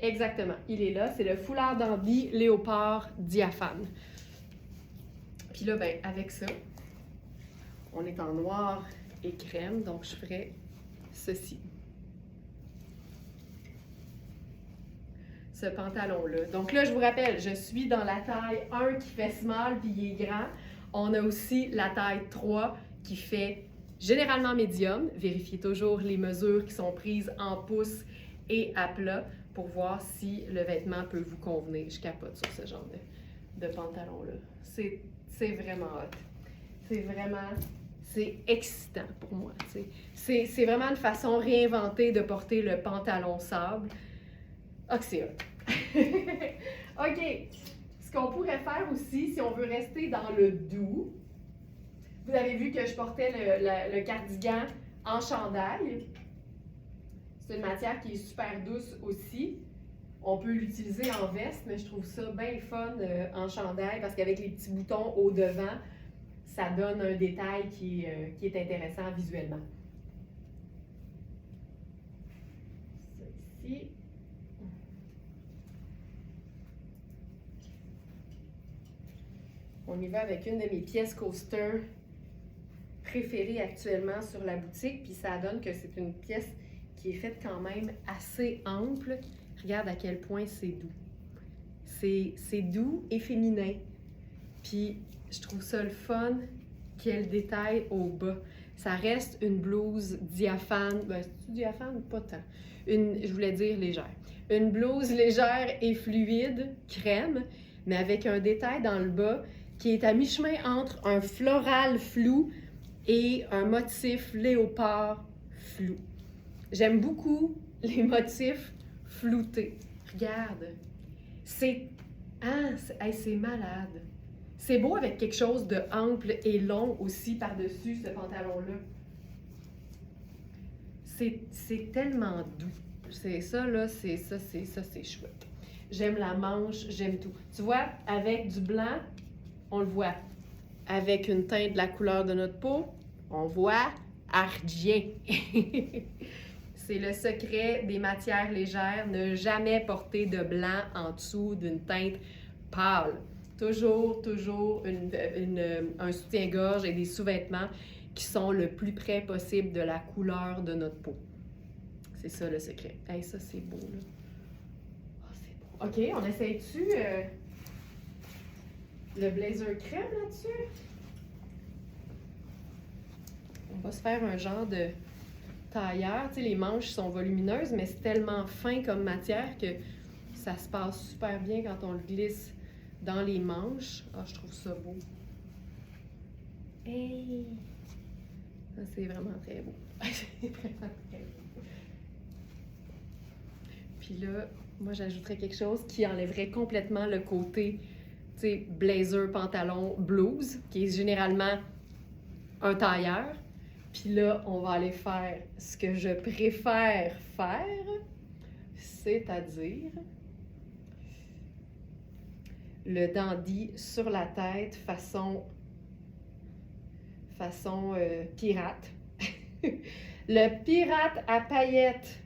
Exactement, il est là. C'est le foulard dandy léopard diaphane. Puis là, ben, avec ça, on est en noir et crème, donc je ferai ceci. Ce pantalon-là. Donc là, je vous rappelle, je suis dans la taille 1 qui fait small puis il est grand. On a aussi la taille 3 qui fait généralement médium. Vérifiez toujours les mesures qui sont prises en pouces et à plat pour voir si le vêtement peut vous convenir. Je capote sur ce genre de pantalon-là. C'est vraiment hot. C'est excitant pour moi. C'est vraiment une façon réinventée de porter le pantalon sable. Ah, que c'est hot. OK. Ce qu'on pourrait faire aussi, si on veut rester dans le doux, vous avez vu que je portais le cardigan en chandail. C'est une matière qui est super douce aussi. On peut l'utiliser en veste, mais je trouve ça bien fun en chandail parce qu'avec les petits boutons au devant, ça donne un détail qui est intéressant visuellement. Ça ici. On y va avec une de mes pièces coaster préférées actuellement sur la boutique, puis ça donne que c'est une pièce qui est faite quand même assez ample. Regarde à quel point c'est doux. C'est doux et féminin. Puis, je trouve ça le fun qu'il y ait le détail au bas. Ça reste une blouse diaphane. Ben, c'est-tu diaphane? Pas tant. Je voulais dire légère. Une blouse légère et fluide, crème, mais avec un détail dans le bas qui est à mi-chemin entre un floral flou et un motif léopard flou. J'aime beaucoup les motifs floutés. Regarde. C'est malade. C'est beau avec quelque chose de ample et long aussi par-dessus ce pantalon-là. C'est tellement doux. C'est chouette. J'aime la manche, j'aime tout. Tu vois, avec du blanc, on le voit. Avec une teinte de la couleur de notre peau, on voit argent. C'est le secret des matières légères, ne jamais porter de blanc en dessous d'une teinte pâle. Toujours un soutien-gorge et des sous-vêtements qui sont le plus près possible de la couleur de notre peau. C'est ça le secret. Hey, ça, c'est beau, là. Oh, c'est beau. OK, on essaye-tu le blazer crème là-dessus? On va se faire un genre de tailleur. Tu sais, les manches sont volumineuses, mais c'est tellement fin comme matière que ça se passe super bien quand on le glisse dans les manches. Ah, je trouve ça beau. Hey! Ça, c'est vraiment très beau. C'est vraiment très beau. Puis là, moi, j'ajouterais quelque chose qui enlèverait complètement le côté, tu sais, blazer, pantalon, blouse, qui est généralement un tailleur. Puis là, on va aller faire ce que je préfère faire, c'est-à-dire le dandy sur la tête façon pirate. Le pirate à paillettes.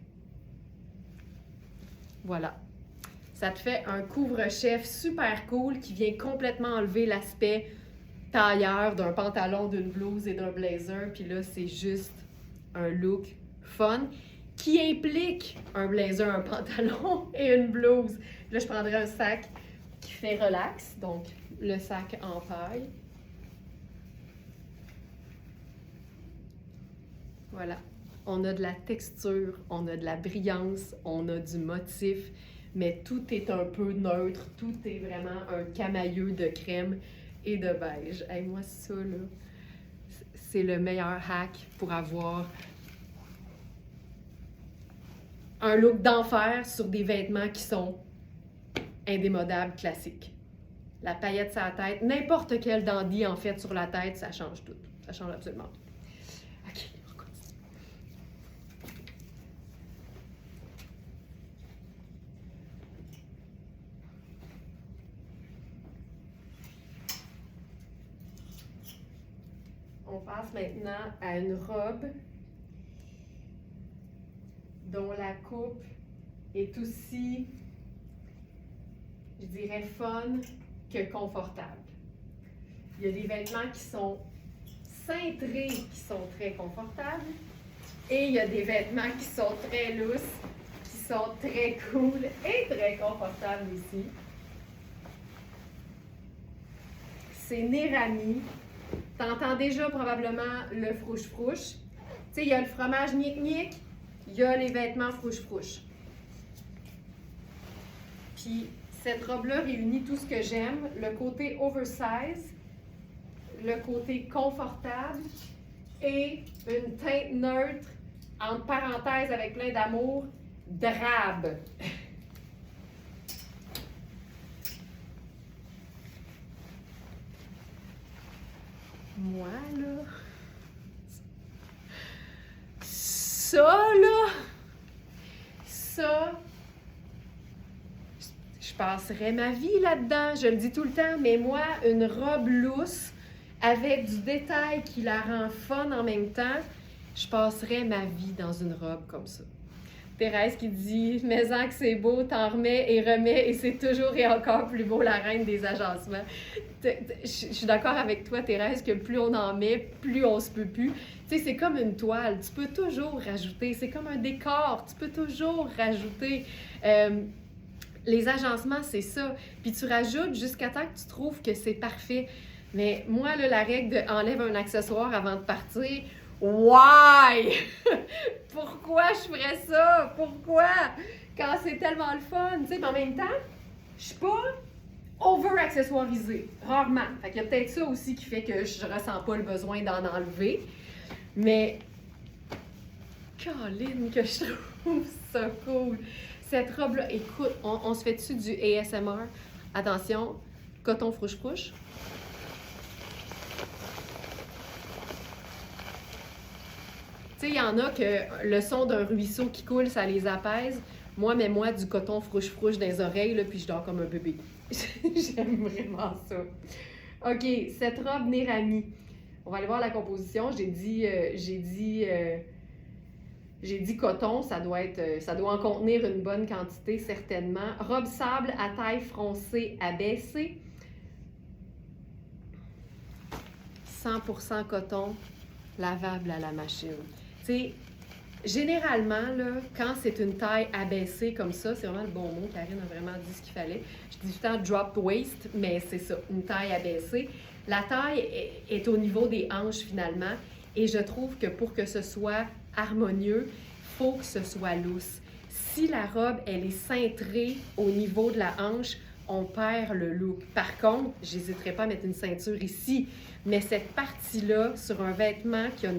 Voilà. Ça te fait un couvre-chef super cool qui vient complètement enlever l'aspect tailleur d'un pantalon, d'une blouse et d'un blazer. Puis là, c'est juste un look fun qui implique un blazer, un pantalon et une blouse. Là, je prendrais un sac qui fait relax, donc le sac en paille. Voilà. On a de la texture, on a de la brillance, on a du motif, mais tout est un peu neutre, tout est vraiment un camailleux de crème et de beige. Hey, moi, ça, là, c'est le meilleur hack pour avoir un look d'enfer sur des vêtements qui sont indémodables, classiques. La paillette sur la tête, n'importe quel dandy, en fait, sur la tête, ça change tout. Ça change absolument tout. OK, on continue. On passe maintenant à une robe dont la coupe est aussi, je dirais, fun que confortable. Il y a des vêtements qui sont cintrés, qui sont très confortables, et il y a des vêtements qui sont très lousses, qui sont très cool et très confortables aussi. C'est Nérami. T'entends déjà probablement le frouche-frouche. Tu sais, il y a le fromage gnic-gnic, il y a les vêtements frouche-frouche. Puis, cette robe-là réunit tout ce que j'aime, le côté oversize, le côté confortable et une teinte neutre, entre parenthèses avec plein d'amour, drabe. Moi, là, ça, je passerais ma vie là-dedans, je le dis tout le temps, mais moi, une robe lousse avec du détail qui la rend fun en même temps, je passerais ma vie dans une robe comme ça. Thérèse qui dit « Mais-en que c'est beau, t'en remets et remets et c'est toujours et encore plus beau, la reine des agencements. » Je suis d'accord avec toi, Thérèse, que plus on en met, plus on se peut plus. Tu sais, c'est comme une toile, tu peux toujours rajouter. C'est comme un décor, tu peux toujours rajouter. Les agencements, c'est ça. Puis tu rajoutes jusqu'à temps que tu trouves que c'est parfait. Mais moi, là, la règle de enlève un accessoire avant de partir, why? Pourquoi je ferais ça? Pourquoi? Quand c'est tellement le fun, tu sais, mais en même temps, je suis pas over-accessoirisée, rarement. Fait qu'il y a peut-être ça aussi qui fait que je ressens pas le besoin d'en enlever. Mais, Caroline, que je trouve ça cool. Cette robe-là, écoute, on se fait dessus du ASMR. Attention, coton frouche-frouche. Tu sais, il y en a que le son d'un ruisseau qui coule, ça les apaise. Moi, mets-moi du coton frouche-frouche dans les oreilles, là, puis je dors comme un bébé. J'aime vraiment ça. OK, cette robe Nérami. On va aller voir la composition. J'ai dit coton, ça doit en contenir une bonne quantité, certainement. Robe sable à taille froncée abaissée. 100% coton, lavable à la machine. Tu sais, généralement, là, quand c'est une taille abaissée comme ça, c'est vraiment le bon mot, Karine a vraiment dit ce qu'il fallait. Je dis tout le temps drop waist, mais c'est ça, une taille abaissée. La taille est au niveau des hanches finalement, et je trouve que pour que ce soit harmonieux, il faut que ce soit lousse. Si la robe, elle est cintrée au niveau de la hanche, on perd le look. Par contre, j'hésiterais pas à mettre une ceinture ici, mais cette partie-là, sur un vêtement qui a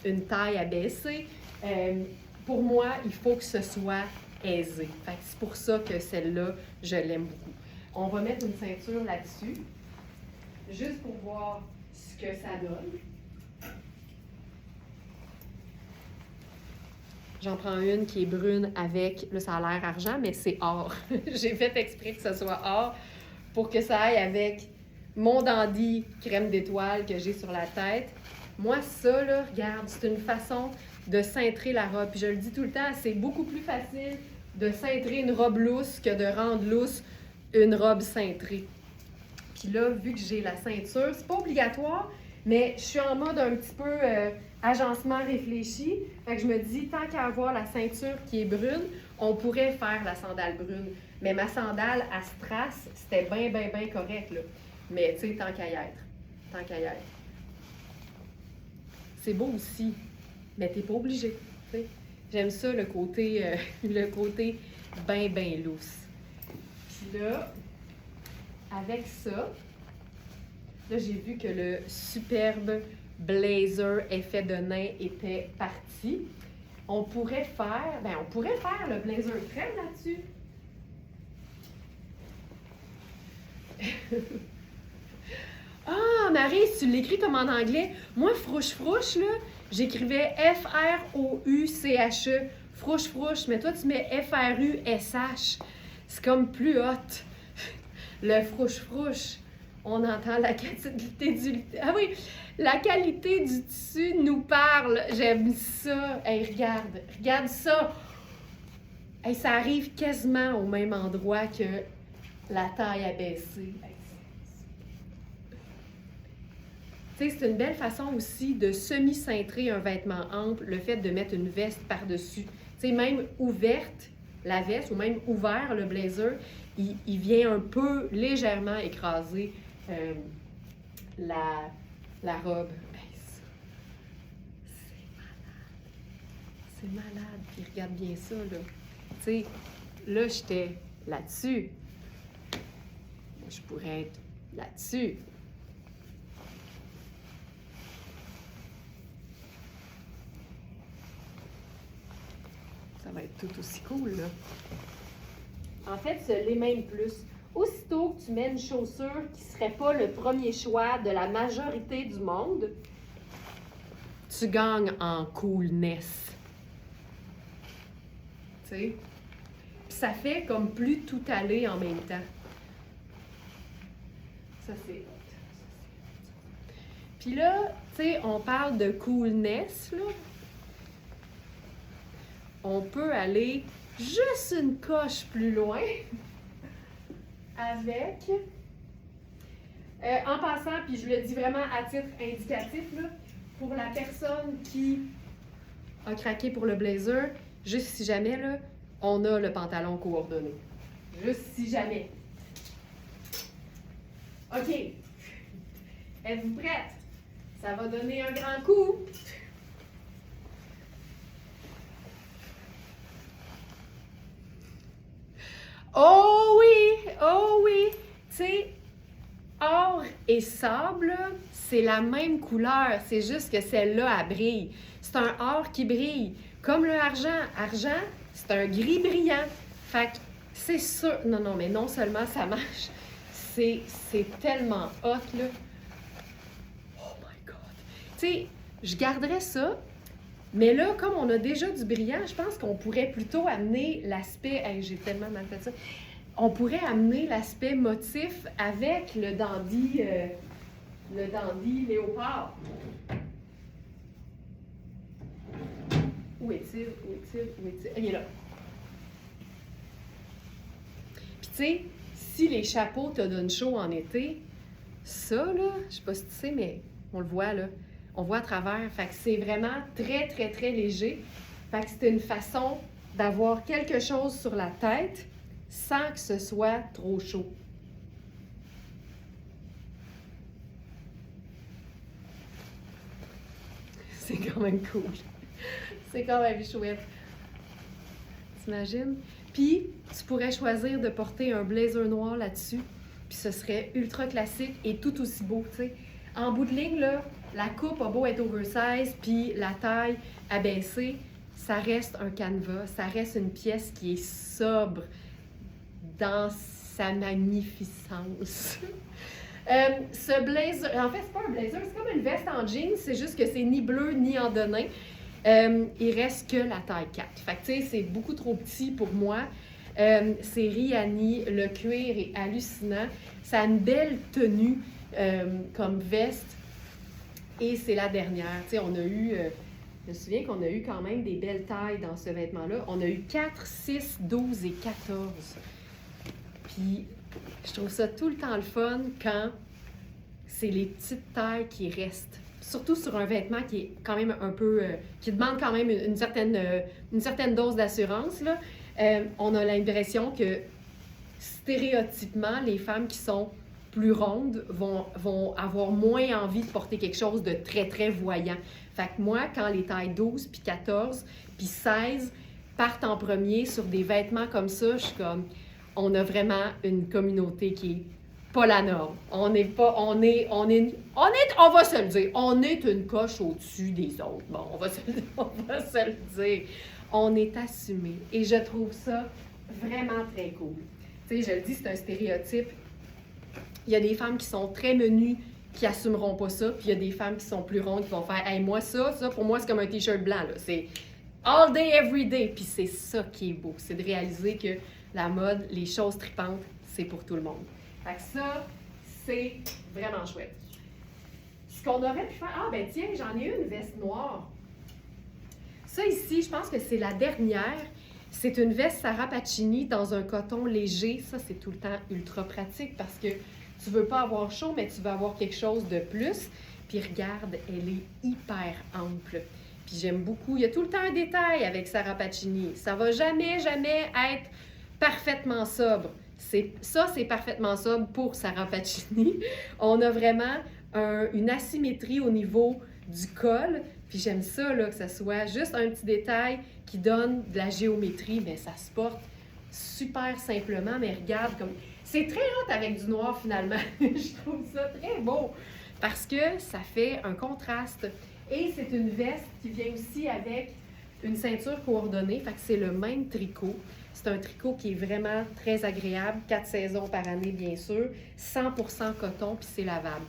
une taille abaissée, pour moi, il faut que ce soit aisé. Fait que c'est pour ça que celle-là, je l'aime beaucoup. On va mettre une ceinture là-dessus, juste pour voir ce que ça donne. J'en prends une qui est brune avec, là ça a l'air argent, mais c'est or. J'ai fait exprès que ce soit or pour que ça aille avec mon dandy crème d'étoile que j'ai sur la tête. Moi, ça, là, regarde, c'est une façon de cintrer la robe. Puis je le dis tout le temps, c'est beaucoup plus facile de cintrer une robe lousse que de rendre lousse une robe cintrée. Puis là, vu que j'ai la ceinture, c'est pas obligatoire, mais je suis en mode un petit peu agencement réfléchi. Fait que je me dis, tant qu'à avoir la ceinture qui est brune, on pourrait faire la sandale brune. Mais ma sandale à strass, c'était bien correct, là. Mais, tu sais, tant qu'à y être. Tant qu'à y être. C'est beau aussi, mais t'es pas obligé, tu sais. J'aime ça, le côté bien lousse. Puis là, avec ça, là, j'ai vu que le superbe blazer effet de nain était parti. On pourrait faire le blazer crème là-dessus. Ah, Marie, tu l'écris comme en anglais. Moi, frouche, là, j'écrivais F-R-O-U-C-H-E. Frouche, mais toi, tu mets F-R-U-S-H. C'est comme plus hot. Le frouche. On entend la qualité du... Ah oui, la qualité du tissu nous parle. J'aime ça. Hey, regarde ça. Hey, ça arrive quasiment au même endroit que la taille abaissée. Tu sais, c'est une belle façon aussi de semi-cintrer un vêtement ample, le fait de mettre une veste par-dessus. Tu sais, même ouverte, la veste, ou même ouvert, le blazer, il vient un peu légèrement écraser la robe. Hey, ça, c'est malade. Puis regarde bien ça, là. Tu sais, là, j'étais là-dessus. Moi, je pourrais être là-dessus. Ça va être tout aussi cool, là. En fait, ce l'est même plus. Aussitôt que tu mets une chaussure qui ne serait pas le premier choix de la majorité du monde, tu gagnes en coolness. Tu sais? Puis ça fait comme plus tout aller en même temps. Ça, c'est hot. Puis là, tu sais, on parle de coolness, là. On peut aller juste une coche plus loin avec, en passant, puis je le dis vraiment à titre indicatif, là, pour la personne qui a craqué pour le blazer, juste si jamais, là, on a le pantalon coordonné. Juste si jamais. OK. Êtes-vous prête? Ça va donner un grand coup. Oh oui! Oh oui! Tu sais, or et sable, c'est la même couleur. C'est juste que celle-là, elle brille. C'est un or qui brille. Comme le argent. Argent, c'est un gris brillant. Fait que c'est sûr. Non, non, mais non seulement ça marche, c'est tellement hot, là. Oh my God! Tu sais, je garderais ça, mais là, comme on a déjà du brillant, je pense qu'on pourrait plutôt amener l'aspect... Hey, j'ai tellement mal fait ça. On pourrait amener l'aspect motif avec le dandy léopard. Où est-il? Où est-il? Où est-il? Il est là. Puis tu sais, si les chapeaux te donnent chaud en été, ça, là, je sais pas si tu sais, mais on le voit, là. On voit à travers. Fait que c'est vraiment très, très, très léger. Fait que c'est une façon d'avoir quelque chose sur la tête sans que ce soit trop chaud. C'est quand même cool. C'est quand même chouette. T'imagines? Puis, tu pourrais choisir de porter un blazer noir là-dessus, puis ce serait ultra classique et tout aussi beau, tu sais. En bout de ligne, là, la coupe a beau être oversize, puis la taille abaissée, ça reste un canevas, ça reste une pièce qui est sobre dans sa magnificence. Ce blazer, en fait, c'est pas un blazer, c'est comme une veste en jeans, c'est juste que c'est ni bleu ni en denim. Il reste que la taille 4. Fait que, tu sais, c'est beaucoup trop petit pour moi. C'est Rihanni, le cuir est hallucinant. Ça a une belle tenue comme veste. Et c'est la dernière. Tu sais, on a eu... je me souviens qu'on a eu quand même des belles tailles dans ce vêtement-là. On a eu 4, 6, 12 et 14. Puis, je trouve ça tout le temps le fun quand c'est les petites tailles qui restent. Surtout sur un vêtement qui est quand même un peu... qui demande quand même une certaine dose d'assurance, là. On a l'impression que, stéréotypement, les femmes qui sont plus rondes vont avoir moins envie de porter quelque chose de très, très voyant. Fait que moi, quand les tailles 12, puis 14, puis 16 partent en premier sur des vêtements comme ça, je suis comme... On a vraiment une communauté qui est pas la norme. On va se le dire, on est une coche au-dessus des autres. Bon, on va se le dire. On est assumé. Et je trouve ça vraiment très cool. Tu sais, je le dis, c'est un stéréotype. Il y a des femmes qui sont très menues, qui assumeront pas ça, puis il y a des femmes qui sont plus rondes, qui vont faire « Hey, moi, ça, pour moi, c'est comme un T-shirt blanc, là. C'est all day, every day. » Puis c'est ça qui est beau. C'est de réaliser que la mode, les choses tripantes, c'est pour tout le monde. Fait que ça, c'est vraiment chouette. Ce qu'on aurait pu faire... Ah, ben tiens, j'en ai une veste noire. Ça ici, je pense que c'est la dernière. C'est une veste Sarah Pacini dans un coton léger. Ça, c'est tout le temps ultra pratique parce que tu veux pas avoir chaud, mais tu veux avoir quelque chose de plus. Puis regarde, elle est hyper ample. Puis j'aime beaucoup. Il y a tout le temps un détail avec Sarah Pacini. Ça va jamais, jamais être parfaitement sobre. Ça, c'est parfaitement sobre pour Sarah Pacini. On a vraiment une asymétrie au niveau du col. Puis j'aime ça, là, que ça soit juste un petit détail qui donne de la géométrie. Mais ça se porte super simplement. Mais regarde, comme c'est très hot avec du noir, finalement. Je trouve ça très beau parce que ça fait un contraste. Et c'est une veste qui vient aussi avec une ceinture coordonnée. Fait que c'est le même tricot. C'est un tricot qui est vraiment très agréable, 4 saisons par année, bien sûr, 100% coton, puis c'est lavable.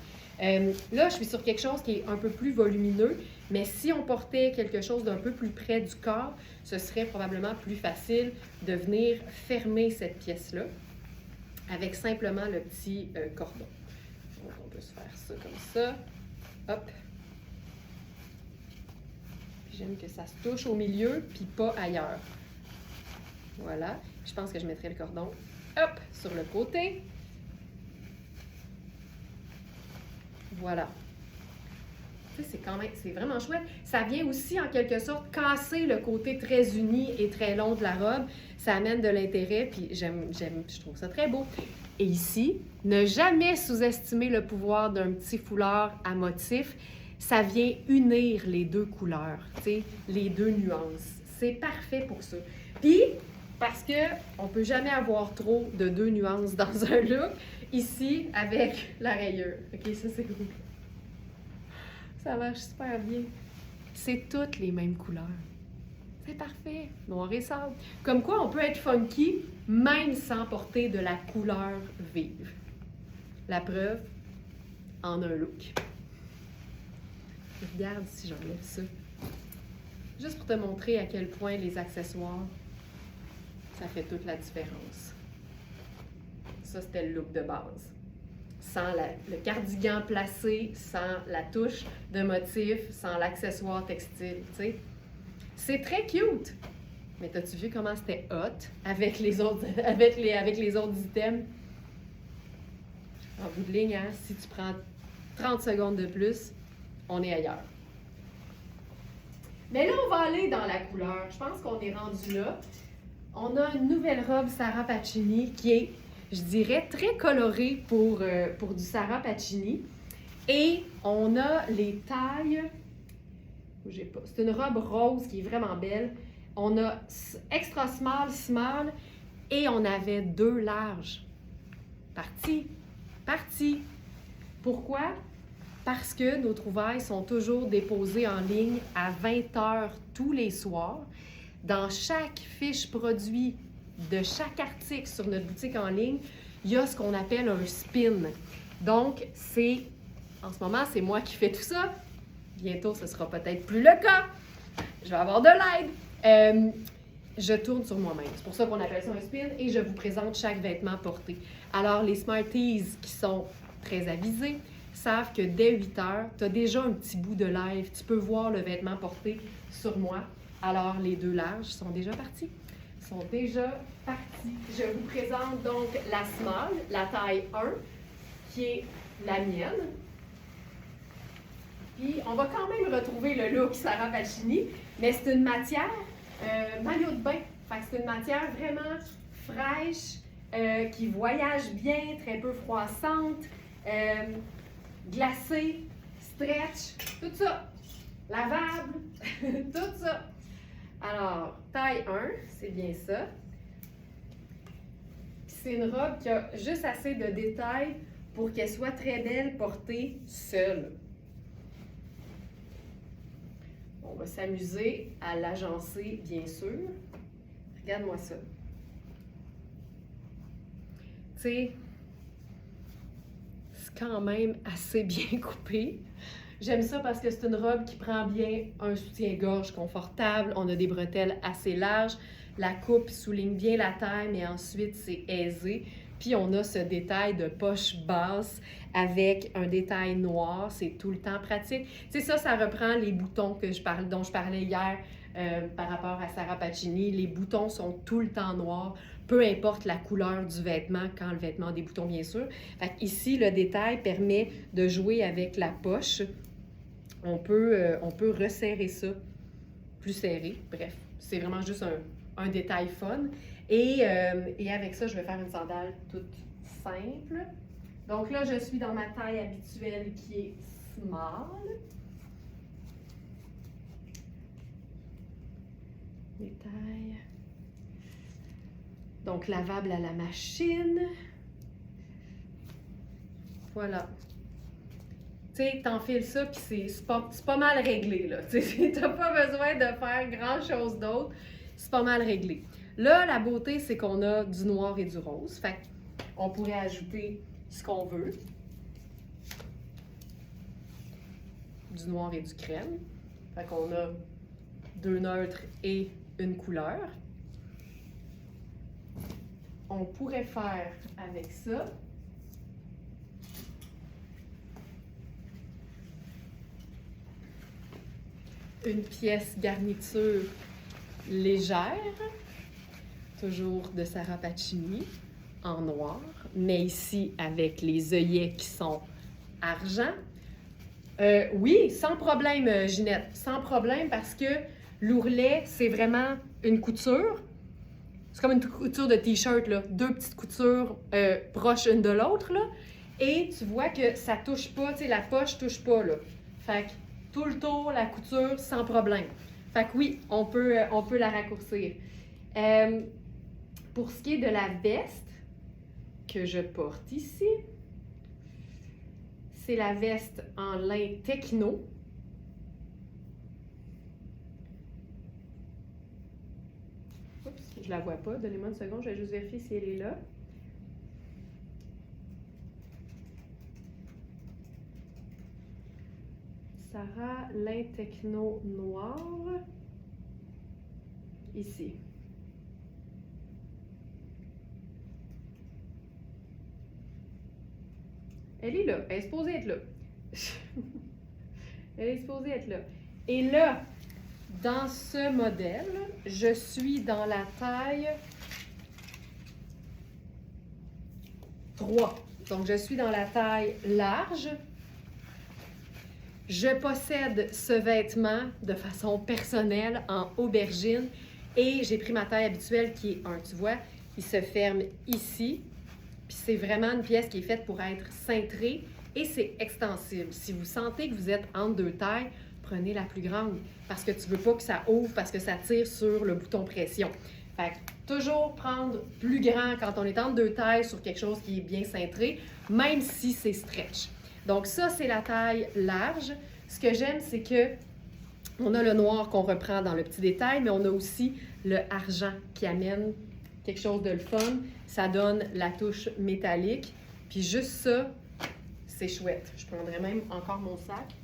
Là, je suis sur quelque chose qui est un peu plus volumineux, mais si on portait quelque chose d'un peu plus près du corps, ce serait probablement plus facile de venir fermer cette pièce-là avec simplement le petit cordon. Donc, on peut se faire ça comme ça. Hop. J'aime que ça se touche au milieu, puis pas ailleurs. Voilà. Je pense que je mettrai le cordon, hop, sur le côté. Voilà. Tu sais, c'est vraiment chouette. Ça vient aussi, en quelque sorte, casser le côté très uni et très long de la robe. Ça amène de l'intérêt, puis je trouve ça très beau. Et ici, ne jamais sous-estimer le pouvoir d'un petit foulard à motif. Ça vient unir les deux couleurs, tu sais, les deux nuances. C'est parfait pour ça. Puis, parce qu'on ne peut jamais avoir trop de deux nuances dans un look, ici, avec la rayure. OK, ça, c'est cool. Ça marche super bien. C'est toutes les mêmes couleurs. C'est parfait. Noir et sable. Comme quoi, on peut être funky même sans porter de la couleur vive. La preuve, en un look. Regarde si j'enlève ça. Juste pour te montrer à quel point les accessoires, ça fait toute la différence. Ça, c'était le look de base. Sans le cardigan placé, sans la touche de motif, sans l'accessoire textile, tu sais. C'est très cute! Mais t'as-tu vu comment c'était hot avec les autres, avec les autres items? En bout de ligne, hein, si tu prends 30 secondes de plus, on est ailleurs. Mais là, on va aller dans la couleur. Je pense qu'on est rendu là. On a une nouvelle robe Sarah Pacini qui est, je dirais, très colorée pour du Sarah Pacini. Et on a les tailles... Bougez pas. C'est une robe rose qui est vraiment belle. On a extra small, small et on avait 2 larges. Parti. Pourquoi? Parce que nos trouvailles sont toujours déposées en ligne à 20h tous les soirs. Dans chaque fiche produit de chaque article sur notre boutique en ligne, il y a ce qu'on appelle un spin. Donc, en ce moment, c'est moi qui fais tout ça. Bientôt, ce sera peut-être plus le cas. Je vais avoir de l'aide. Je tourne sur moi-même. C'est pour ça qu'on appelle ça un spin et je vous présente chaque vêtement porté. Alors, les Smarties qui sont très avisés savent que dès 8 heures, tu as déjà un petit bout de live. Tu peux voir le vêtement porté sur moi. Alors, les 2 larges sont déjà partis. Je vous présente donc la small, la taille 1, qui est la mienne. Puis, on va quand même retrouver le look Sarah Pacini, mais c'est une matière maillot de bain. Fait que c'est une matière vraiment fraîche, qui voyage bien, très peu froissante, glacée, stretch, tout ça. Lavable, tout ça. Alors, taille 1, c'est bien ça. Puis c'est une robe qui a juste assez de détails pour qu'elle soit très belle portée seule. On va s'amuser à l'agencer, bien sûr. Regarde-moi ça. Tu sais, c'est quand même assez bien coupé. J'aime ça parce que c'est une robe qui prend bien un soutien-gorge confortable. On a des bretelles assez larges. La coupe souligne bien la taille, mais ensuite, c'est aisé. Puis, on a ce détail de poche basse avec un détail noir. C'est tout le temps pratique. Tu sais, ça reprend les boutons dont je parlais hier par rapport à Sarah Pacini. Les boutons sont tout le temps noirs, peu importe la couleur du vêtement, quand le vêtement a des boutons, bien sûr. Fait ici, le détail permet de jouer avec la poche. On peut resserrer ça plus serré. Bref, c'est vraiment juste un détail fun. Et avec ça, je vais faire une sandale toute simple. Donc là, je suis dans ma taille habituelle qui est small. Détail. Donc, lavable à la machine. Voilà. Tu sais, t'enfiles ça, puis c'est pas mal réglé, là. Tu sais, t'as pas besoin de faire grand-chose d'autre. C'est pas mal réglé. Là, la beauté, c'est qu'on a du noir et du rose. Fait qu'on pourrait ajouter ce qu'on veut. Du noir et du crème. Fait qu'on a 2 neutres et une couleur. On pourrait faire avec ça une pièce garniture légère, toujours de Sarah Pacini, en noir, mais ici avec les œillets qui sont argent. Oui, sans problème, Ginette. Sans problème parce que l'ourlet, c'est vraiment une couture. C'est comme une couture de t-shirt, là. Deux petites coutures proches une de l'autre, là. Et tu vois que ça touche pas, tu sais, la poche touche pas, là. Fait que tout le tour, la couture, sans problème. Fait que oui, on peut la raccourcir. Pour ce qui est de la veste que je porte ici, c'est la veste en lin techno. Oups, je la vois pas. Donnez-moi une seconde, je vais juste vérifier si elle est là. Sarah, lin techno noir. Ici. Elle est là. Elle est supposée être là. Elle est supposée être là. Et là, dans ce modèle, je suis dans la taille 3. Donc, je suis dans la taille large. Je possède ce vêtement de façon personnelle en aubergine et j'ai pris ma taille habituelle qui est 1. Tu vois, il se ferme ici. Puis c'est vraiment une pièce qui est faite pour être cintrée et c'est extensible. Si vous sentez que vous êtes entre deux tailles, prenez la plus grande parce que tu veux pas que ça ouvre parce que ça tire sur le bouton pression. Fait que toujours prendre plus grand quand on est entre deux tailles sur quelque chose qui est bien cintré, même si c'est stretch. Donc ça, c'est la taille large. Ce que j'aime, c'est que on a le noir qu'on reprend dans le petit détail, mais on a aussi le argent qui amène quelque chose de le fun. Ça donne la touche métallique. Puis juste ça, c'est chouette. Je prendrais même encore mon sac.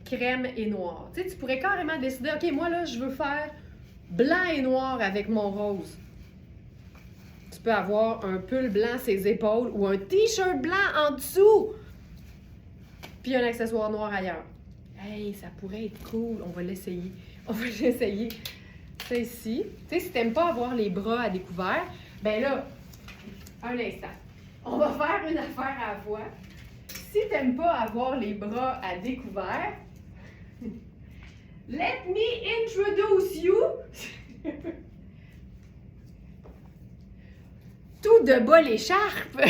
Crème et noir. Tu sais, tu pourrais carrément décider, OK, moi là, je veux faire blanc et noir avec mon rose. Tu peux avoir un pull blanc ses épaules ou un t-shirt blanc en dessous. Puis un accessoire noir ailleurs. Hey, ça pourrait être cool. On va l'essayer. On va l'essayer. Ça ici. Tu sais, si t'aimes pas avoir les bras à découvert, ben là, un instant. On va faire une affaire à la fois. Si t'aimes pas avoir les bras à découvert, let me introduce you tout de bas l'écharpe.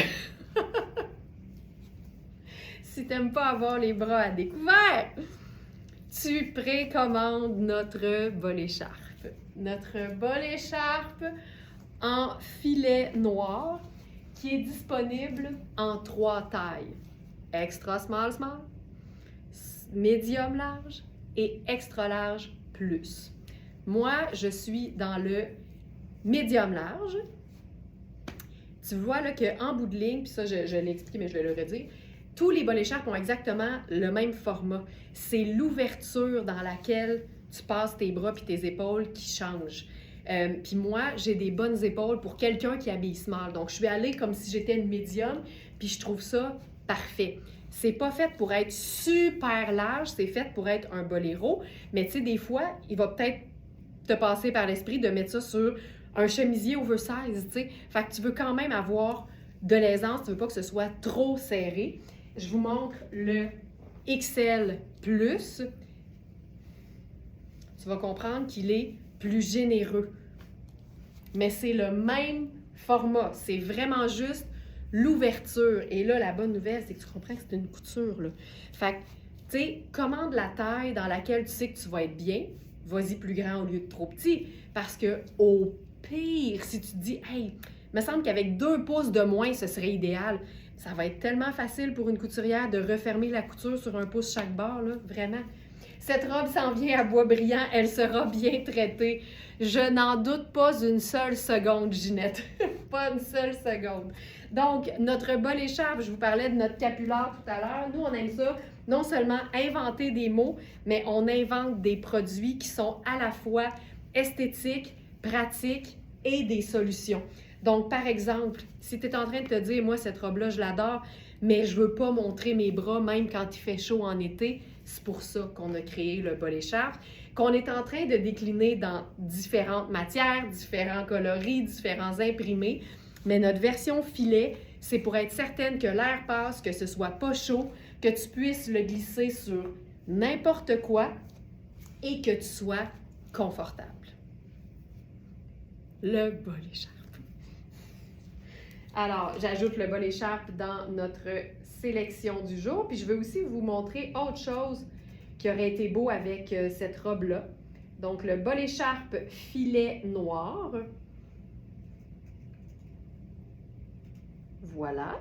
Si t'aimes pas avoir les bras à découvert, tu précommandes notre bol écharpe. Notre bol écharpe en filet noir qui est disponible en 3 tailles. Extra small small, médium large et extra large plus. Moi, je suis dans le médium large. Tu vois là qu'en bout de ligne, puis ça je l'ai expliqué mais je vais le redire, tous les bols écharpes ont exactement le même format. C'est l'ouverture dans laquelle tu passes tes bras puis tes épaules qui change. Puis moi, j'ai des bonnes épaules pour quelqu'un qui habille small. Donc, je suis allée comme si j'étais une médium, puis je trouve ça parfait. C'est pas fait pour être super large, c'est fait pour être un boléro. Mais tu sais, des fois, il va peut-être te passer par l'esprit de mettre ça sur un chemisier oversize, tu sais. Fait que tu veux quand même avoir de l'aisance, tu veux pas que ce soit trop serré. Je vous montre le XL+. Tu vas comprendre qu'il est plus généreux. Mais c'est le même format. C'est vraiment juste l'ouverture. Et là, la bonne nouvelle, c'est que tu comprends que c'est une couture, là. Fait que, tu sais, commande la taille dans laquelle tu sais que tu vas être bien. Vas-y plus grand au lieu de trop petit. Parce que, au pire, si tu te dis, hey, il me semble qu'avec 2 pouces de moins, ce serait idéal. Ça va être tellement facile pour une couturière de refermer la couture sur 1 pouce chaque bord, là, vraiment. Cette robe s'en vient à bois brillant, elle sera bien traitée. Je n'en doute pas une seule seconde, Ginette. Pas une seule seconde. Donc, notre bol écharpe, je vous parlais de notre capular tout à l'heure. Nous, on aime ça, non seulement inventer des mots, mais on invente des produits qui sont à la fois esthétiques, pratiques et des solutions. Donc, par exemple, si tu es en train de te dire, moi, cette robe-là, je l'adore, mais je veux pas montrer mes bras même quand il fait chaud en été, c'est pour ça qu'on a créé le bol écharpe, qu'on est en train de décliner dans différentes matières, différents coloris, différents imprimés. Mais notre version filet, c'est pour être certaine que l'air passe, que ce soit pas chaud, que tu puisses le glisser sur n'importe quoi et que tu sois confortable. Le bol écharpe. Alors, j'ajoute le bol écharpe dans notre sélection du jour. Puis je veux aussi vous montrer autre chose qui aurait été beau avec cette robe-là. Donc, le bol écharpe filet noir. Voilà.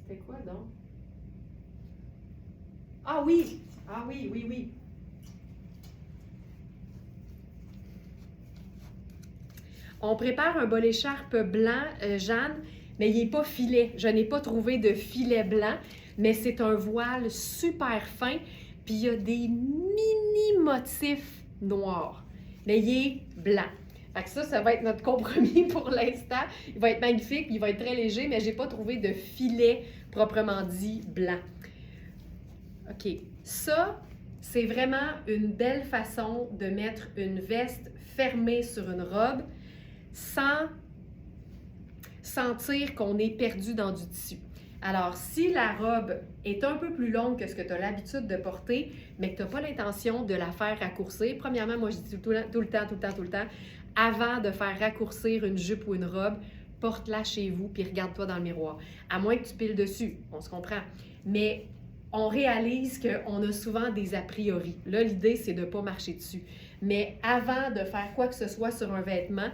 C'était quoi donc? Ah oui! Ah oui, oui, oui. On prépare un bol écharpe blanc, Jeanne, mais il n'est pas filet. Je n'ai pas trouvé de filet blanc, mais c'est un voile super fin, puis il y a des mini motifs noirs, mais il est blanc. Fait que ça va être notre compromis pour l'instant. Il va être magnifique, il va être très léger, mais je n'ai pas trouvé de filet proprement dit blanc. OK. Ça, c'est vraiment une belle façon de mettre une veste fermée sur une robe sans sentir qu'on est perdu dans du tissu. Alors, si la robe est un peu plus longue que ce que tu as l'habitude de porter, mais que tu n'as pas l'intention de la faire raccourcir, premièrement, moi je dis tout le temps, avant de faire raccourcir une jupe ou une robe, porte-la chez vous puis regarde-toi dans le miroir. À moins que tu piles dessus, on se comprend. Mais on réalise qu'on a souvent des a priori. Là, l'idée, c'est de ne pas marcher dessus. Mais avant de faire quoi que ce soit sur un vêtement,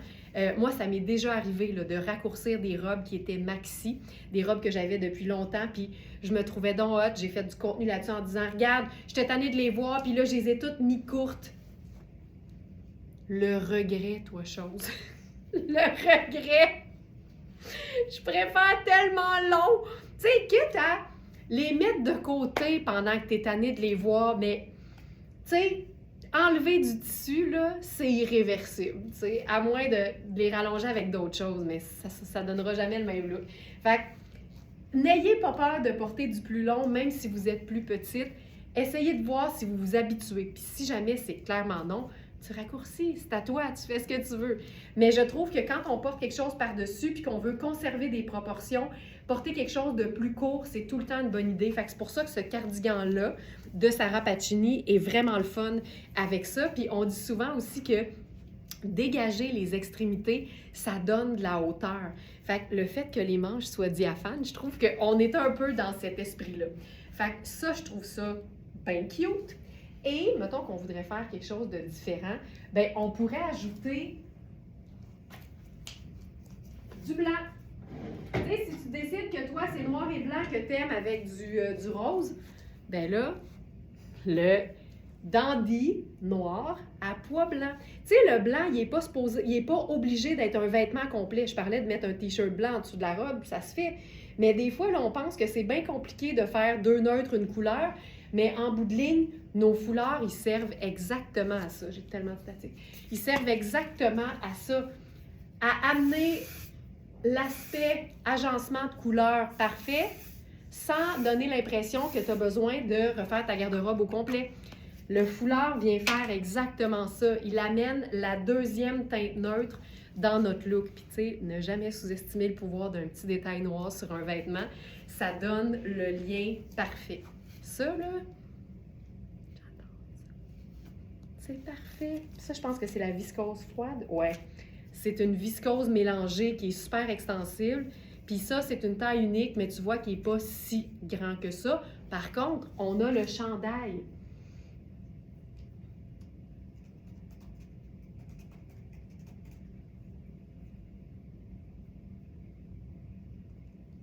moi, ça m'est déjà arrivé là, de raccourcir des robes qui étaient maxi, des robes que j'avais depuis longtemps, puis je me trouvais donc hot. J'ai fait du contenu là-dessus en disant « Regarde, j'étais tannée de les voir, puis là, je les ai toutes mis courtes. » Le regret, toi, chose. Le regret! Je préfère tellement long. Tu sais, quitte à les mettre de côté pendant que tu es tanné de les voir, mais tu sais, enlever du tissu, là, c'est irréversible, tu sais, à moins de les rallonger avec d'autres choses, mais ça donnera jamais le même look. Fait que, n'ayez pas peur de porter du plus long, même si vous êtes plus petite. Essayez de voir si vous vous habituez. Puis si jamais c'est clairement non, tu raccourcis, c'est à toi, tu fais ce que tu veux. Mais je trouve que quand on porte quelque chose par-dessus puis qu'on veut conserver des proportions, porter quelque chose de plus court, c'est tout le temps une bonne idée. Fait que c'est pour ça que ce cardigan-là de Sarah Pacini est vraiment le fun avec ça. Puis on dit souvent aussi que dégager les extrémités, ça donne de la hauteur. Fait que le fait que les manches soient diaphanes, je trouve qu'on est un peu dans cet esprit-là. Fait que ça, je trouve ça bien cute. Et, mettons qu'on voudrait faire quelque chose de différent, bien, on pourrait ajouter du blanc. Tu sais, si tu décides que toi, c'est noir et blanc que tu aimes avec du rose, bien là, le dandy noir à pois blanc. Tu sais, le blanc, il n'est pas obligé d'être un vêtement complet. Je parlais de mettre un t-shirt blanc en dessous de la robe, ça se fait. Mais des fois, là, on pense que c'est bien compliqué de faire deux neutres, une couleur. Mais en bout de ligne, nos foulards, ils servent exactement à ça. J'ai tellement de statique. Ils servent exactement à ça, à amener l'aspect agencement de couleur parfait sans donner l'impression que tu as besoin de refaire ta garde-robe au complet. Le foulard vient faire exactement ça. Il amène la deuxième teinte neutre dans notre look. Puis tu sais, ne jamais sous-estimer le pouvoir d'un petit détail noir sur un vêtement. Ça donne le lien parfait. Ça, là, j'adore ça. C'est parfait. Ça, je pense que c'est la viscose froide. Ouais. C'est une viscose mélangée qui est super extensible. Puis ça, c'est une taille unique, mais tu vois qu'il n'est pas si grand que ça. Par contre, on a le chandail.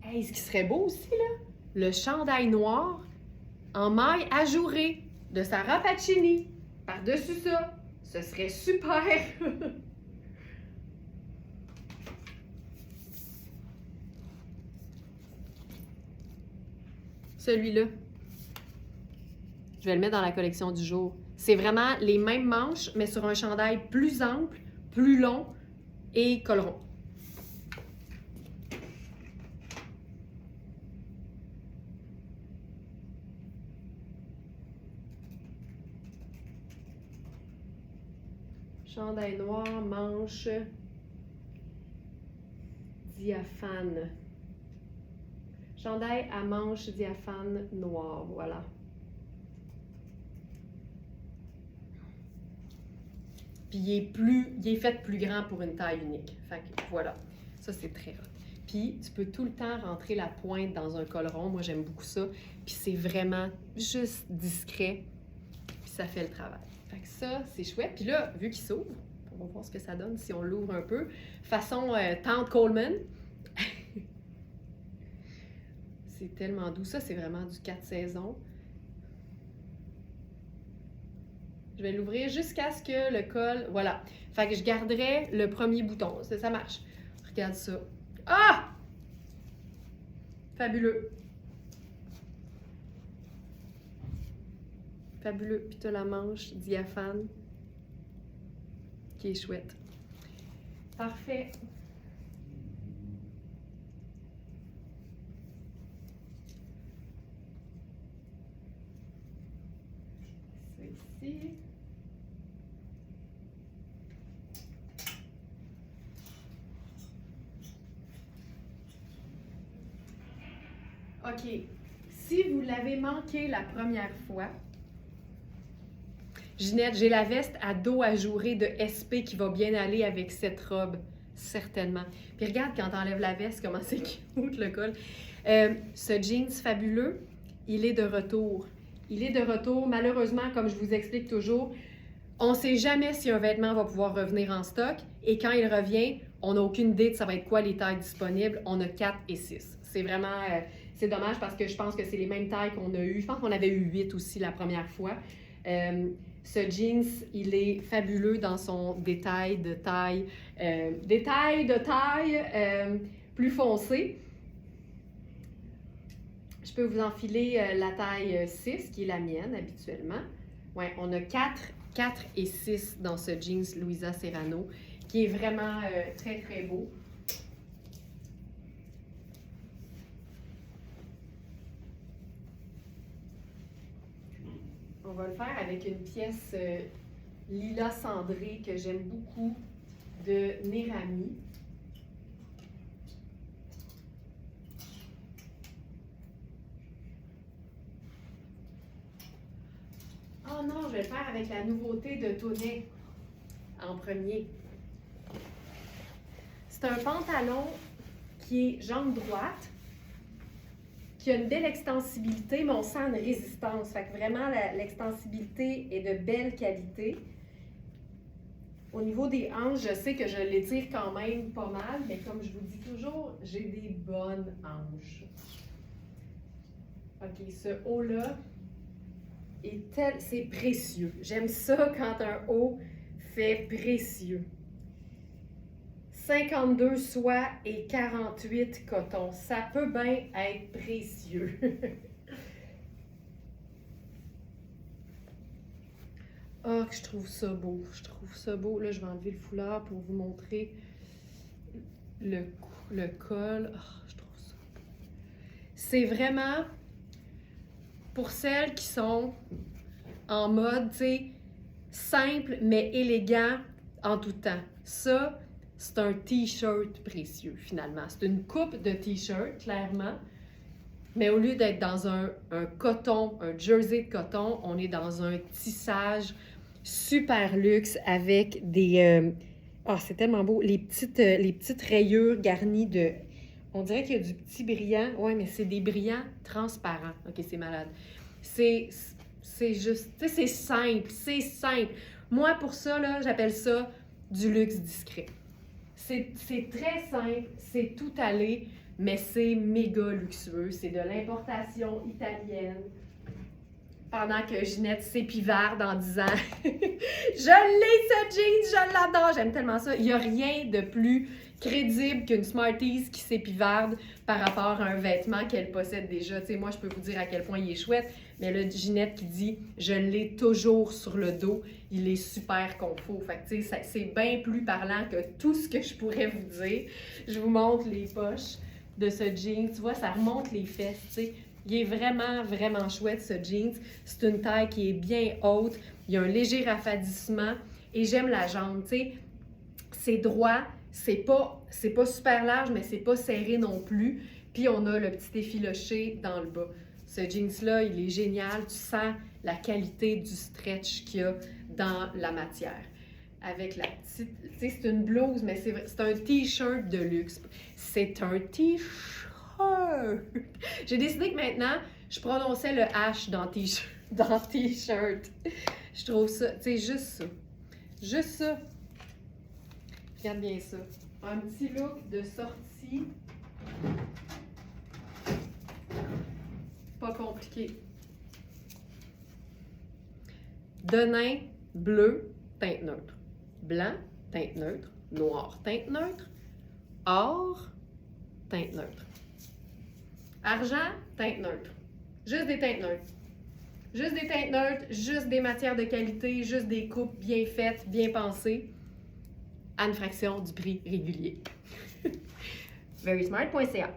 Hey, ce qui serait beau aussi, là, le chandail noir en maille ajourée de Sarah Pacini. Par-dessus ça, ce serait super! Celui-là, je vais le mettre dans la collection du jour. C'est vraiment les mêmes manches, mais sur un chandail plus ample, plus long et colleron. Chandail noir, manche diaphane. Chandail à manche diaphane noir, voilà. Puis il est fait plus grand pour une taille unique. Fait que voilà, ça c'est très hot. Puis tu peux tout le temps rentrer la pointe dans un col rond. Moi j'aime beaucoup ça. Puis c'est vraiment juste discret. Puis ça fait le travail. Fait que ça c'est chouette. Puis là, vu qu'il s'ouvre, on va voir ce que ça donne si on l'ouvre un peu. Façon Tante Coleman. C'est tellement doux. Ça c'est vraiment du 4 saisons. Je vais l'ouvrir jusqu'à ce que le col... Voilà. Fait que je garderai le premier bouton. Ça marche. Regarde ça. Ah! Fabuleux. Fabuleux. Puis t'as la manche diaphane qui est chouette. Parfait. C'est ici. OK. Si vous l'avez manqué la première fois, Ginette, j'ai la veste à dos ajouré de SP qui va bien aller avec cette robe, certainement. Puis regarde quand t'enlèves la veste, comment c'est cute le col. Ce jeans fabuleux, il est de retour. Il est de retour. Malheureusement, comme je vous explique toujours, on ne sait jamais si un vêtement va pouvoir revenir en stock. Et quand il revient, on n'a aucune idée de ça va être quoi les tailles disponibles. On a 4 et 6. C'est vraiment... c'est dommage parce que je pense que c'est les mêmes tailles qu'on a eues. Je pense qu'on avait eu 8 aussi la première fois. Ce jeans, il est fabuleux dans son détail de taille. Plus foncé. Je peux vous enfiler la taille 6, qui est la mienne habituellement. Ouais, on a 4 et 6 dans ce jeans Louisa Serrano, qui est vraiment très, très beau. On va le faire avec une pièce lilas cendré que j'aime beaucoup de Nérami. Oh non, je vais le faire avec la nouveauté de Tonnet en premier. C'est un pantalon qui est jambe droite, qui a une belle extensibilité, mais on sent une résistance. Fait que vraiment, l'extensibilité est de belle qualité. Au niveau des hanches, je sais que je l'étire quand même pas mal, mais comme je vous dis toujours, j'ai des bonnes hanches. OK, ce haut-là, c'est précieux. J'aime ça quand un haut fait précieux. 52 soie et 48 coton. Ça peut bien être précieux. Oh, je trouve ça beau. Je trouve ça beau. Là, je vais enlever le foulard pour vous montrer le col. Oh, je trouve ça beau. C'est vraiment pour celles qui sont en mode, tu sais, simple mais élégant en tout temps. Ça, c'est un t-shirt précieux, finalement. C'est une coupe de t-shirt, clairement. Mais au lieu d'être dans un coton, un jersey de coton, on est dans un tissage super luxe avec des... c'est tellement beau. Les petites rayures garnies de... On dirait qu'il y a du petit brillant. Ouais, mais c'est des brillants transparents. OK, c'est malade. C'est juste... Tu sais, c'est simple. C'est simple. Moi, pour ça, là, j'appelle ça du luxe discret. C'est très simple, c'est tout allé, mais c'est méga luxueux. C'est de l'importation italienne. Pendant que Ginette s'épivarde en disant « Je l'ai ce jeans, je l'adore! » J'aime tellement ça. Il n'y a rien de plus crédible qu'une Smarties qui s'épivarde par rapport à un vêtement qu'elle possède déjà. Tu sais, moi, je peux vous dire à quel point il est chouette, mais là, Ginette qui dit « Je l'ai toujours sur le dos », il est super confort. Fait que, tu sais, c'est bien plus parlant que tout ce que je pourrais vous dire. Je vous montre les poches de ce jean. Tu vois, ça remonte les fesses, tu sais. Il est vraiment, vraiment chouette, ce jeans. C'est une taille qui est bien haute. Il y a un léger raffadissement. Et j'aime la jambe, tu sais. C'est droit, c'est pas super large, mais c'est pas serré non plus. Puis on a le petit effiloché dans le bas. Ce jeans-là, il est génial. Tu sens la qualité du stretch qu'il y a dans la matière. Avec la petite... Tu sais, c'est une blouse, mais c'est un t-shirt de luxe. C'est un t-shirt! J'ai décidé que maintenant, je prononçais le H dans t-shirt. Je trouve ça... Tu sais, juste ça. Juste ça. Regarde bien ça. Un petit look de sortie. Pas compliqué. Denim bleu, teinte neutre. Blanc, teinte neutre. Noir, teinte neutre. Or, teinte neutre. Argent, teinte neutre. Juste des teintes neutres. Juste des teintes neutres, juste des matières de qualité, juste des coupes bien faites, bien pensées, à une fraction du prix régulier. Verysmart.ca.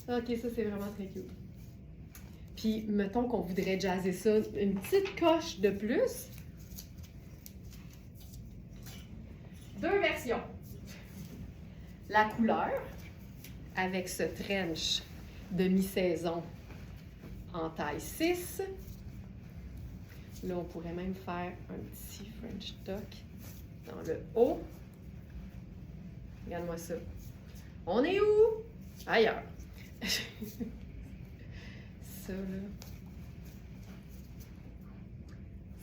Ok, ça c'est vraiment très cute. Puis, mettons qu'on voudrait jazzer ça une petite coche de plus. Deux versions. La couleur, avec ce trench de mi-saison en taille 6. Là, on pourrait même faire un petit French tuck dans le haut. Regarde-moi ça. On est où? Ailleurs. Ça, là,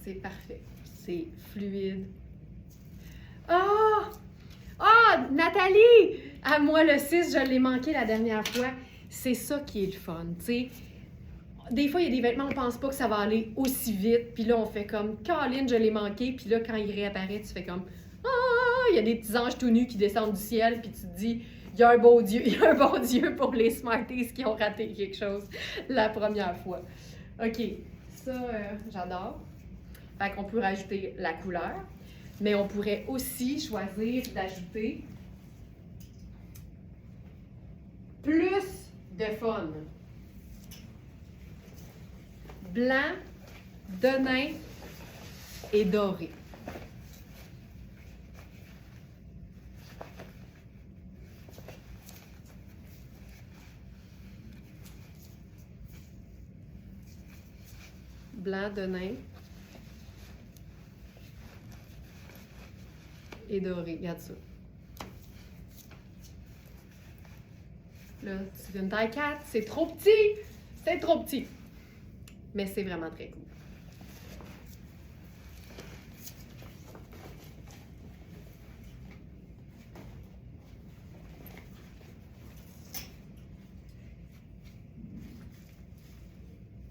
c'est parfait. C'est fluide. Ah! Ah! Nathalie! À moi, le 6, je l'ai manqué la dernière fois. C'est ça qui est le fun, tu sais. Des fois, il y a des vêtements, on pense pas que ça va aller aussi vite. Puis là, on fait comme, Caroline, je l'ai manqué. Puis là, quand il réapparaît, tu fais comme, ah! Il y a des petits anges tout nus qui descendent du ciel. Puis tu te dis, il y a un bon Dieu, il y a un bon Dieu pour les Smarties qui ont raté quelque chose la première fois. OK, ça, j'adore. Fait qu'on peut rajouter la couleur, mais on pourrait aussi choisir d'ajouter plus de fun. Blanc, denim et doré. Blanc, denim et doré. Regarde ça. Là, c'est une taille 4. C'est trop petit. C'est trop petit. Mais c'est vraiment très cool.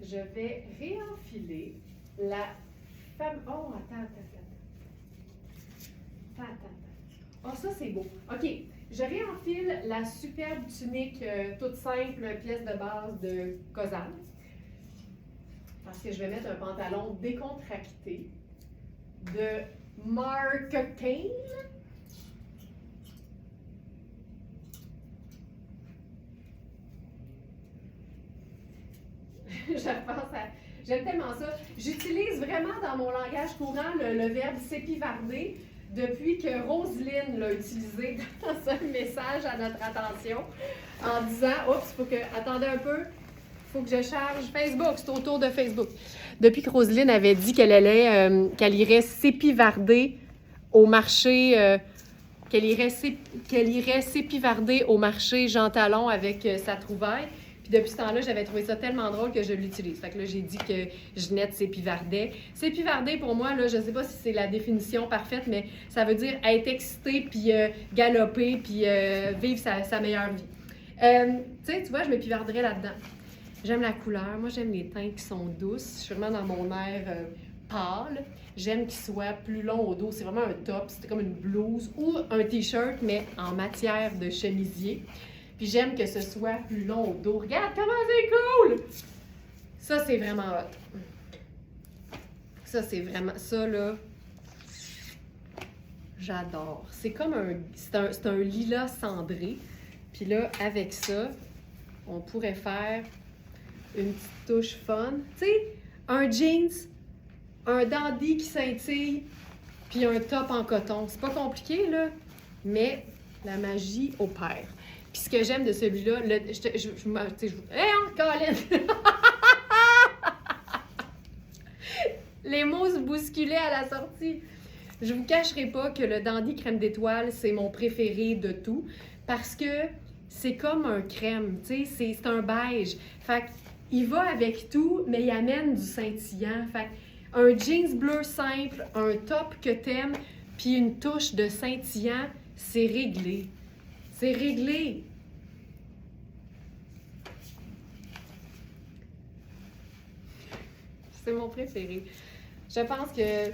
Je vais réenfiler la femme. Oh, attends. Oh, ça, c'est beau. OK. Je réenfile la superbe tunique toute simple, pièce de base de Kozan. Parce que je vais mettre un pantalon décontracté de Mark Kane. Je repense à... J'aime tellement ça. J'utilise vraiment dans mon langage courant le verbe s'épivarder depuis que Roselyne l'a utilisé dans un message à notre attention en disant, oups, attendez un peu, il faut que je charge Facebook, c'est autour de Facebook. Depuis que Roselyne avait dit qu'elle irait s'épivarder au marché, qu'elle irait s'épivarder au marché Jean Talon avec sa trouvaille. Puis depuis ce temps-là, j'avais trouvé ça tellement drôle que je l'utilise. Fait que là, j'ai dit que Ginette s'épivardait. S'épivarder, pour moi, là, je sais pas si c'est la définition parfaite, mais ça veut dire être excité, puis galoper, puis vivre sa meilleure vie. Tu vois, je m'épivarderais là-dedans. J'aime la couleur. Moi, j'aime les teintes qui sont douces. Je suis vraiment dans mon air pâle. J'aime qu'il soit plus long au dos. C'est vraiment un top. C'est comme une blouse ou un t-shirt, mais en matière de chemisier. Puis j'aime que ce soit plus long au dos. Regarde comment c'est cool! Ça, c'est vraiment hot. Ça, c'est vraiment... Ça, là, j'adore. C'est comme c'est un lilas cendré. Puis là, avec ça, on pourrait faire une petite touche fun. Tu sais, un jeans un dandy qui scintille, puis un top en coton. C'est pas compliqué, là, mais la magie opère. Puis ce que j'aime de celui-là, Colin! Les mots se bousculaient à la sortie. Je vous cacherai pas que le dandy crème d'étoile, c'est mon préféré de tout, parce que c'est comme un crème, tu sais, c'est un beige. Fait qu'il va avec tout, mais il amène du scintillant. Fait un jeans bleu simple, un top que t'aimes, puis une touche de scintillant, c'est réglé. C'est réglé. C'est mon préféré. Je pense que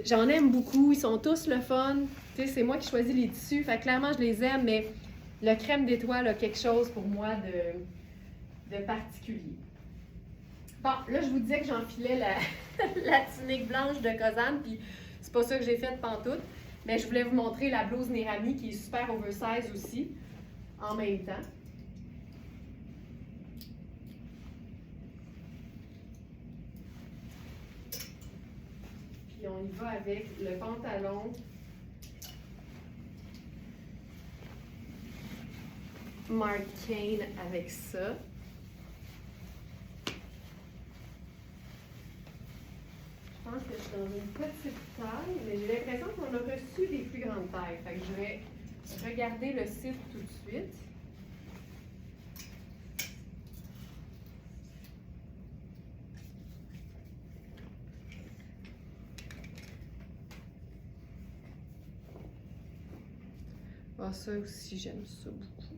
j'en aime beaucoup. Ils sont tous le fun. Tu sais, c'est moi qui choisis les tissus. Fait que clairement, je les aime, mais le crème d'étoile a quelque chose pour moi de particulier. Bon, là, je vous disais que j'enfilais la tunique blanche de Kozan, puis c'est pas ça que j'ai fait pantoute. Mais je voulais vous montrer la blouse Nérami qui est super oversize aussi, en même temps. Puis on y va avec le pantalon Mark Kane avec ça. Je pense que je suis dans une petite taille, mais j'ai l'impression qu'on a reçu des plus grandes tailles. Fait que je vais regarder le site tout de suite. Ah, ça aussi, j'aime ça beaucoup.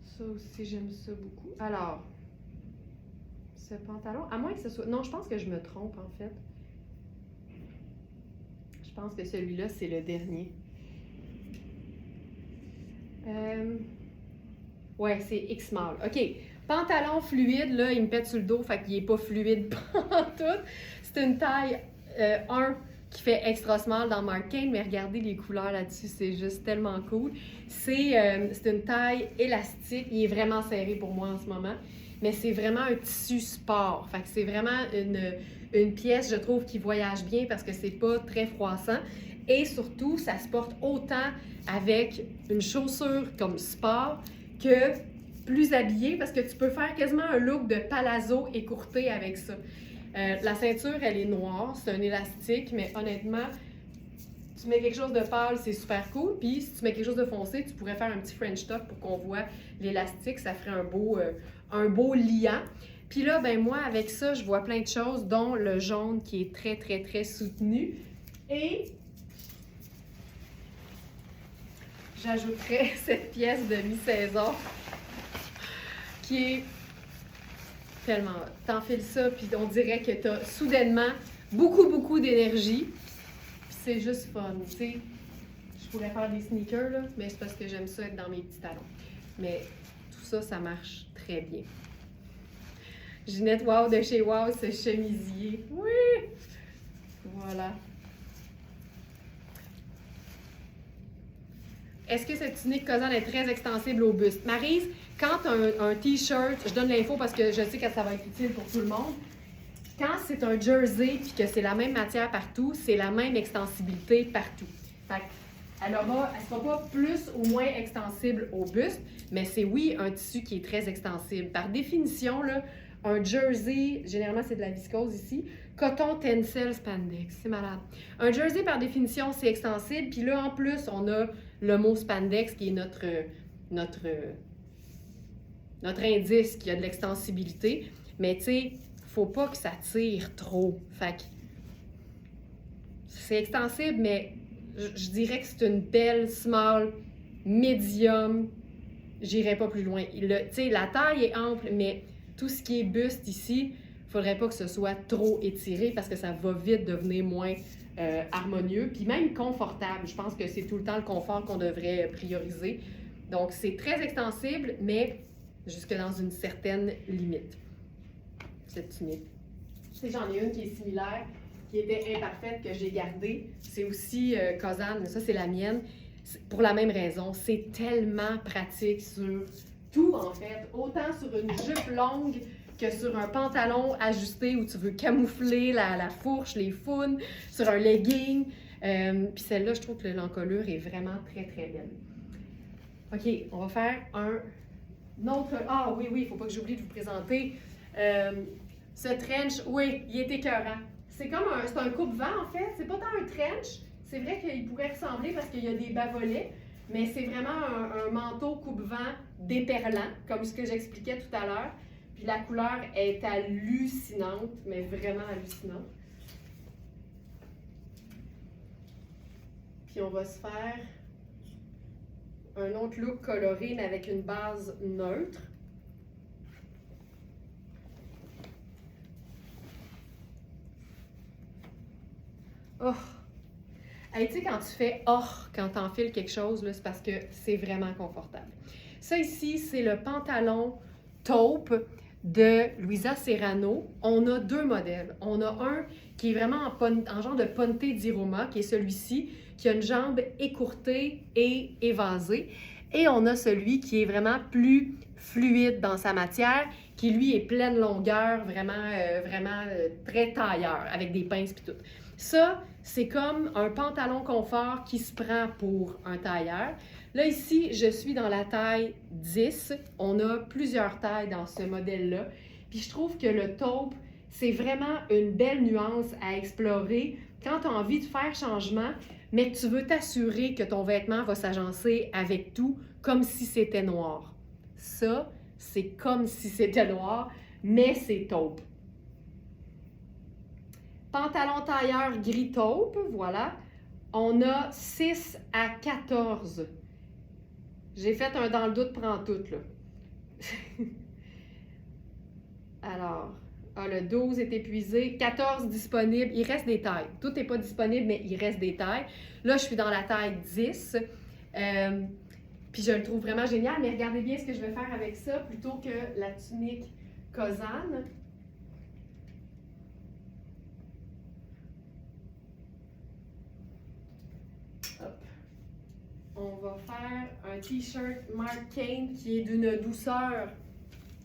Ça aussi, j'aime ça beaucoup. Alors, ce pantalon, à moins que ce soit... Non, je pense que je me trompe, en fait. Je pense que celui-là, c'est le dernier. Ouais, c'est X-Mall. OK. Pantalon fluide, là, il me pète sur le dos, fait qu'il n'est pas fluide pantoute. C'est une taille 1 qui fait extra small dans Mark Kane, mais regardez les couleurs là-dessus, c'est juste tellement cool. C'est une taille élastique, il est vraiment serré pour moi en ce moment, mais c'est vraiment un tissu sport. Fait que c'est vraiment une pièce, je trouve, qui voyage bien parce que c'est pas très froissant. Et surtout, ça se porte autant avec une chaussure comme sport que plus habillée parce que tu peux faire quasiment un look de palazzo écourté avec ça. La ceinture, elle est noire, c'est un élastique, mais honnêtement, tu mets quelque chose de pâle, c'est super cool. Puis si tu mets quelque chose de foncé, tu pourrais faire un petit French top pour qu'on voit l'élastique, ça ferait un beau liant. Puis là, ben moi, avec ça, je vois plein de choses, dont le jaune qui est très, très, très soutenu. Et j'ajouterais cette pièce de mi-saison qui est tellement hot. T'enfiles ça, puis on dirait que t'as soudainement beaucoup d'énergie. Puis c'est juste fun, tu sais. Je pourrais faire des sneakers, là, mais c'est parce que j'aime ça être dans mes petits talons. Mais tout ça, ça marche très bien. Ginette Wow de chez Wow, ce chemisier. Oui! Voilà. Est-ce que cette tunique Kozan est très extensible au buste? Maryse, quand un t-shirt, je donne l'info parce que je sais que ça va être utile pour tout le monde. Quand c'est un jersey puis que c'est la même matière partout, c'est la même extensibilité partout. Fait elle sera pas plus ou moins extensible au buste, mais c'est oui un tissu qui est très extensible. Par définition, là, un jersey, généralement c'est de la viscose ici, coton tencel spandex, c'est malade. Un jersey par définition c'est extensible, puis là en plus on a le mot spandex qui est notre indice qui a de l'extensibilité, mais tu sais, faut pas que ça tire trop. Fait que c'est extensible, mais je dirais que c'est une belle small, medium. J'irai pas plus loin. Tu sais, la taille est ample, mais tout ce qui est buste ici, faudrait pas que ce soit trop étiré parce que ça va vite devenir moins harmonieux, puis même confortable. Je pense que c'est tout le temps le confort qu'on devrait prioriser. Donc, c'est très extensible, mais jusque dans une certaine limite. Cette tunique. Tu sais, j'en ai une qui est similaire, qui était imparfaite, que j'ai gardée. C'est aussi Kozan, mais ça, c'est la mienne. Pour la même raison, c'est tellement pratique sur tout, en fait. Autant sur une jupe longue que sur un pantalon ajusté où tu veux camoufler la fourche, les founes, sur un legging. Puis celle-là, je trouve que l'encolure est vraiment très, très belle. OK, on va faire un autre... Ah oui, il ne faut pas que j'oublie de vous présenter. Ce trench, oui, il est écœurant. C'est comme un coupe-vent, en fait. C'est pas tant un trench. C'est vrai qu'il pourrait ressembler parce qu'il y a des bas-volets, mais c'est vraiment un manteau coupe-vent déperlant, comme ce que j'expliquais tout à l'heure. Puis la couleur est hallucinante, mais vraiment hallucinante. Puis on va se faire un autre look coloré, mais avec une base neutre. Oh! Hey, tu sais, quand tu fais « oh » quand tu enfiles quelque chose, c'est parce que c'est vraiment confortable. Ça ici, c'est le pantalon taupe de Luisa Serrano. On a deux modèles. On a un qui est vraiment en genre de ponte di Roma, qui est celui-ci, qui a une jambe écourtée et évasée. Et on a celui qui est vraiment plus fluide dans sa matière, qui lui est pleine longueur, vraiment très tailleur, avec des pinces et tout. Ça, c'est comme un pantalon confort qui se prend pour un tailleur. Là, ici, je suis dans la taille 10. On a plusieurs tailles dans ce modèle-là. Puis je trouve que le taupe, c'est vraiment une belle nuance à explorer quand tu as envie de faire changement, mais que tu veux t'assurer que ton vêtement va s'agencer avec tout, comme si c'était noir. Ça, c'est comme si c'était noir, mais c'est taupe. Pantalon tailleur gris taupe, voilà. On a 6 à 14. J'ai fait un dans le doute, prends tout, là. Alors, le 12 est épuisé, 14 disponible, il reste des tailles. Tout n'est pas disponible, mais il reste des tailles. Là, je suis dans la taille 10. Puis je le trouve vraiment génial, mais regardez bien ce que je vais faire avec ça plutôt que la tunique Kozan. On va faire un t-shirt Mark Kane qui est d'une douceur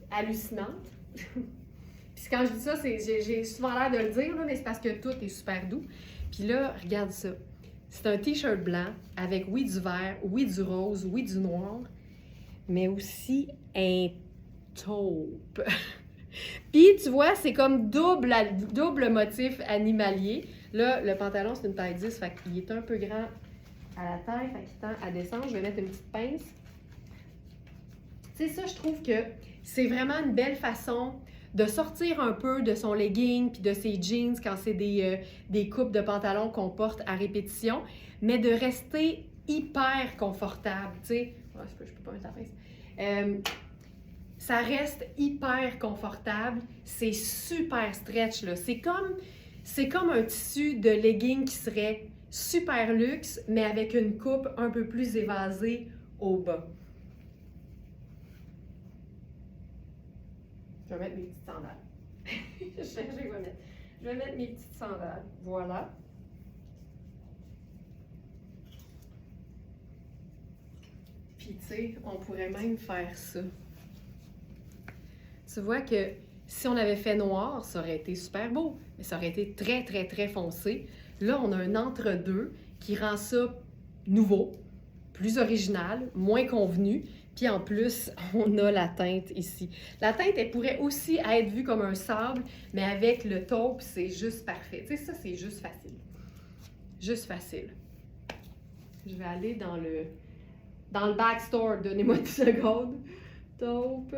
hallucinante. Puis quand je dis ça, j'ai souvent l'air de le dire, là, mais c'est parce que tout est super doux. Puis là, regarde ça. C'est un t-shirt blanc avec oui du vert, oui du rose, oui du noir, mais aussi un taupe. Puis tu vois, c'est comme double motif animalier. Là, le pantalon, c'est une taille 10, fait qu'il est un peu grand à la taille, fait qu'il tend à descendre. Je vais mettre une petite pince. Tu sais, ça, je trouve que c'est vraiment une belle façon de sortir un peu de son legging puis de ses jeans quand c'est des coupes de pantalon qu'on porte à répétition, mais de rester hyper confortable, tu sais. Oh, je peux pas mettre la pince. Ça reste hyper confortable. C'est super stretch, là. C'est comme un tissu de legging qui serait super luxe, mais avec une coupe un peu plus évasée au bas. Je vais mettre mes petites sandales. Je vais mettre mes petites sandales. Voilà. Puis, tu sais, on pourrait même faire ça. Tu vois que si on avait fait noir, ça aurait été super beau, mais ça aurait été très, très, très foncé. Là, on a un entre-deux qui rend ça nouveau, plus original, moins convenu. Puis en plus, on a la teinte ici. La teinte, elle pourrait aussi être vue comme un sable, mais avec le taupe, c'est juste parfait. Tu sais, ça, c'est juste facile. Juste facile. Je vais aller dans le backstore. Donnez-moi une seconde. Taupe.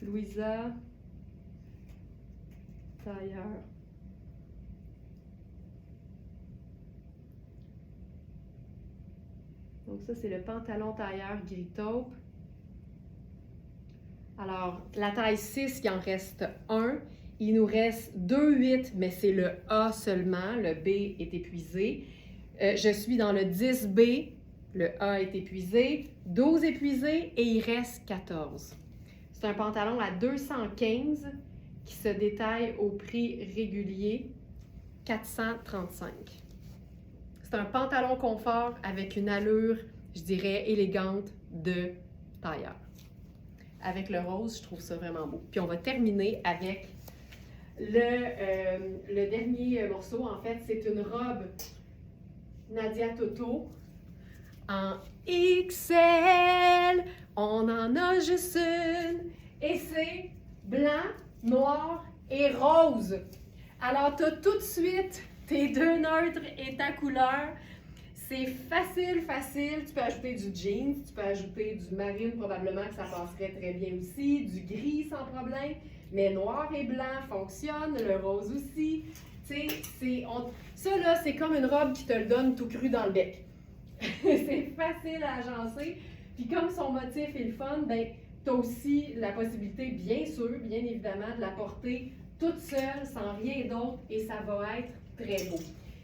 Luisa. Tailleur. Donc ça, c'est le pantalon tailleur gris taupe. Alors, la taille 6, il en reste un. Il nous reste 2,8, mais c'est le A seulement. Le B est épuisé. Je suis dans le 10B. Le A est épuisé. 12 épuisé et il reste 14. C'est un pantalon à 215 qui se détaille au prix régulier 435. C'est un pantalon confort avec une allure, je dirais, élégante de tailleur. avec le rose, je trouve ça vraiment beau. Puis on va terminer avec le dernier morceau. En fait, c'est une robe Nadia Toto en XL. On en a juste une. Et c'est blanc, noir et rose. Alors, tu as tout de suite tes deux neutres et ta couleur. C'est facile, facile. Tu peux ajouter du jeans, tu peux ajouter du marine, probablement que ça passerait très bien aussi, du gris sans problème. Mais noir et blanc fonctionne, le rose aussi. Tu sais, ça là, c'est comme une robe qui te le donne tout cru dans le bec. C'est facile à agencer. Puis comme son motif est le fun, ben, tu as aussi la possibilité, bien sûr, bien évidemment, de la porter toute seule, sans rien d'autre, et ça va être très beau.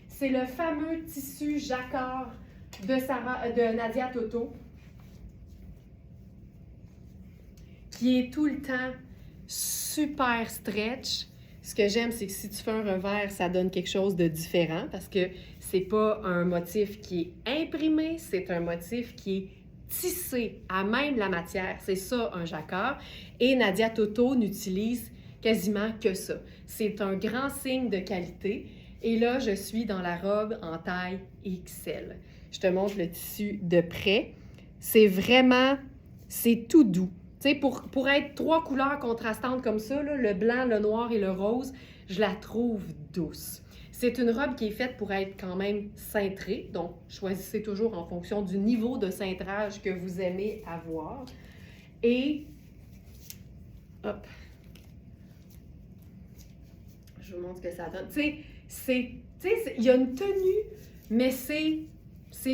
C'est le fameux tissu jacquard de Nadia Toto, qui est tout le temps super stretch. Ce que j'aime, c'est que si tu fais un revers, ça donne quelque chose de différent, parce que c'est pas un motif qui est imprimé, c'est un motif qui est tissé à même la matière. C'est ça, un jacquard. Et Nadia Toto n'utilise quasiment que ça. C'est un grand signe de qualité. Et là, je suis dans la robe en taille XL. Je te montre le tissu de près. C'est vraiment, c'est tout doux. Tu sais, pour être trois couleurs contrastantes comme ça, là, le blanc, le noir et le rose, je la trouve douce. C'est une robe qui est faite pour être quand même cintrée. Donc, choisissez toujours en fonction du niveau de cintrage que vous aimez avoir. Et, hop, je vous montre ce que ça donne. Tu sais, il y a une tenue, mais c'est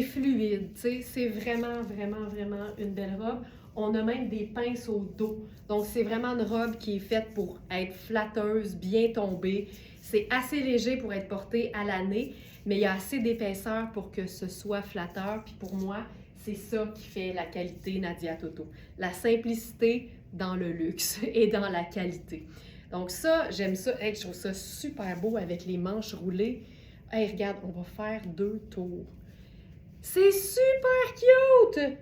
fluide. C'est vraiment, vraiment, vraiment une belle robe. On a même des pinces au dos. Donc, c'est vraiment une robe qui est faite pour être flatteuse, bien tombée. C'est assez léger pour être porté à l'année, mais il y a assez d'épaisseur pour que ce soit flatteur. Puis pour moi, c'est ça qui fait la qualité Nadia Toto. La simplicité dans le luxe et dans la qualité. Donc ça, j'aime ça. Hey, je trouve ça super beau avec les manches roulées. Hey, regarde, on va faire 2 tours. C'est super cute!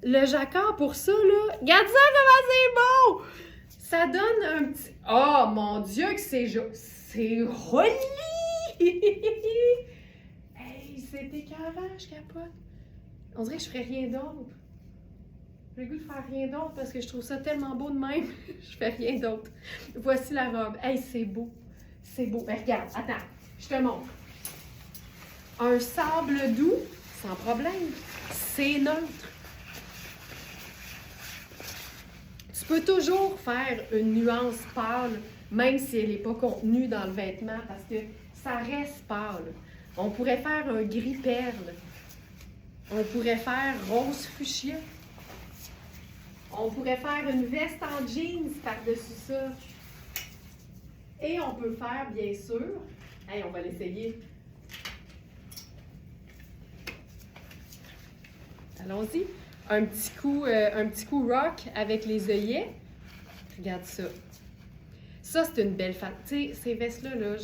Le jacquard pour ça, là, regarde ça comment c'est beau! Ça donne un petit... Oh, mon Dieu, que c'est joli! Hey, c'est écœurant, je capote. On dirait que je ferais rien d'autre. J'ai le goût de faire rien d'autre parce que je trouve ça tellement beau de même. Je fais rien d'autre. Voici la robe. Hey, c'est beau. C'est beau. Ben, regarde, attends, je te montre. Un sable doux, sans problème. C'est neutre. Tu peux toujours faire une nuance pâle, même si elle n'est pas contenue dans le vêtement, parce que ça reste pâle. On pourrait faire un gris perle. On pourrait faire rose fuchsia. On pourrait faire une veste en jeans par-dessus ça. Et on peut faire, bien sûr, hey, on va l'essayer. Allons-y. Un petit coup rock avec les œillets. Regarde ça. Ça, c'est une belle femme. Tu sais, ces vestes-là, là,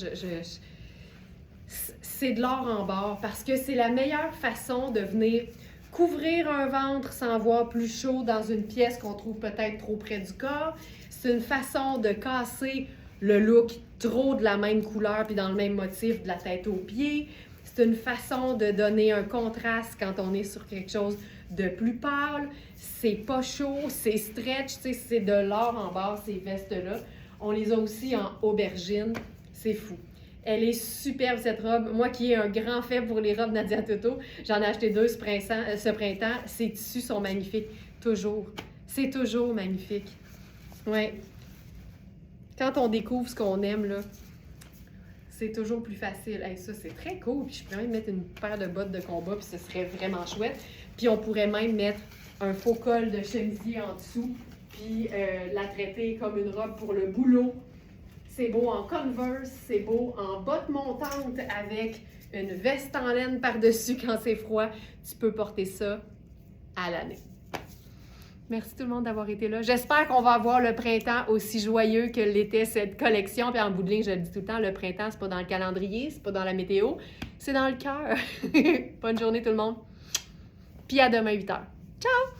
c'est de l'or en barre parce que c'est la meilleure façon de venir couvrir un ventre sans voir plus chaud dans une pièce qu'on trouve peut-être trop près du corps. C'est une façon de casser le look trop de la même couleur puis dans le même motif de la tête aux pieds. C'est une façon de donner un contraste quand on est sur quelque chose de plus pâle. C'est pas chaud, c'est stretch, c'est de l'or en barre ces vestes-là. On les a aussi en aubergine. C'est fou. Elle est superbe, cette robe. Moi qui ai un grand faible pour les robes Nadia Toto, j'en ai acheté 2 ce printemps. Ces tissus sont magnifiques. Toujours. C'est toujours magnifique. Ouais. Quand on découvre ce qu'on aime, là, c'est toujours plus facile. Hey, ça, c'est très cool. Puis je pourrais même mettre une paire de bottes de combat, puis ce serait vraiment chouette. Puis on pourrait même mettre un faux col de chemisier en dessous, puis la traiter comme une robe pour le boulot. C'est beau en Converse, c'est beau en bottes montantes avec une veste en laine par-dessus quand c'est froid. Tu peux porter ça à l'année. Merci tout le monde d'avoir été là. J'espère qu'on va avoir le printemps aussi joyeux que l'était cette collection. Puis en bout de ligne, je le dis tout le temps, le printemps, c'est pas dans le calendrier, c'est pas dans la météo, c'est dans le cœur. Bonne journée tout le monde. Puis à demain 8h. Ciao!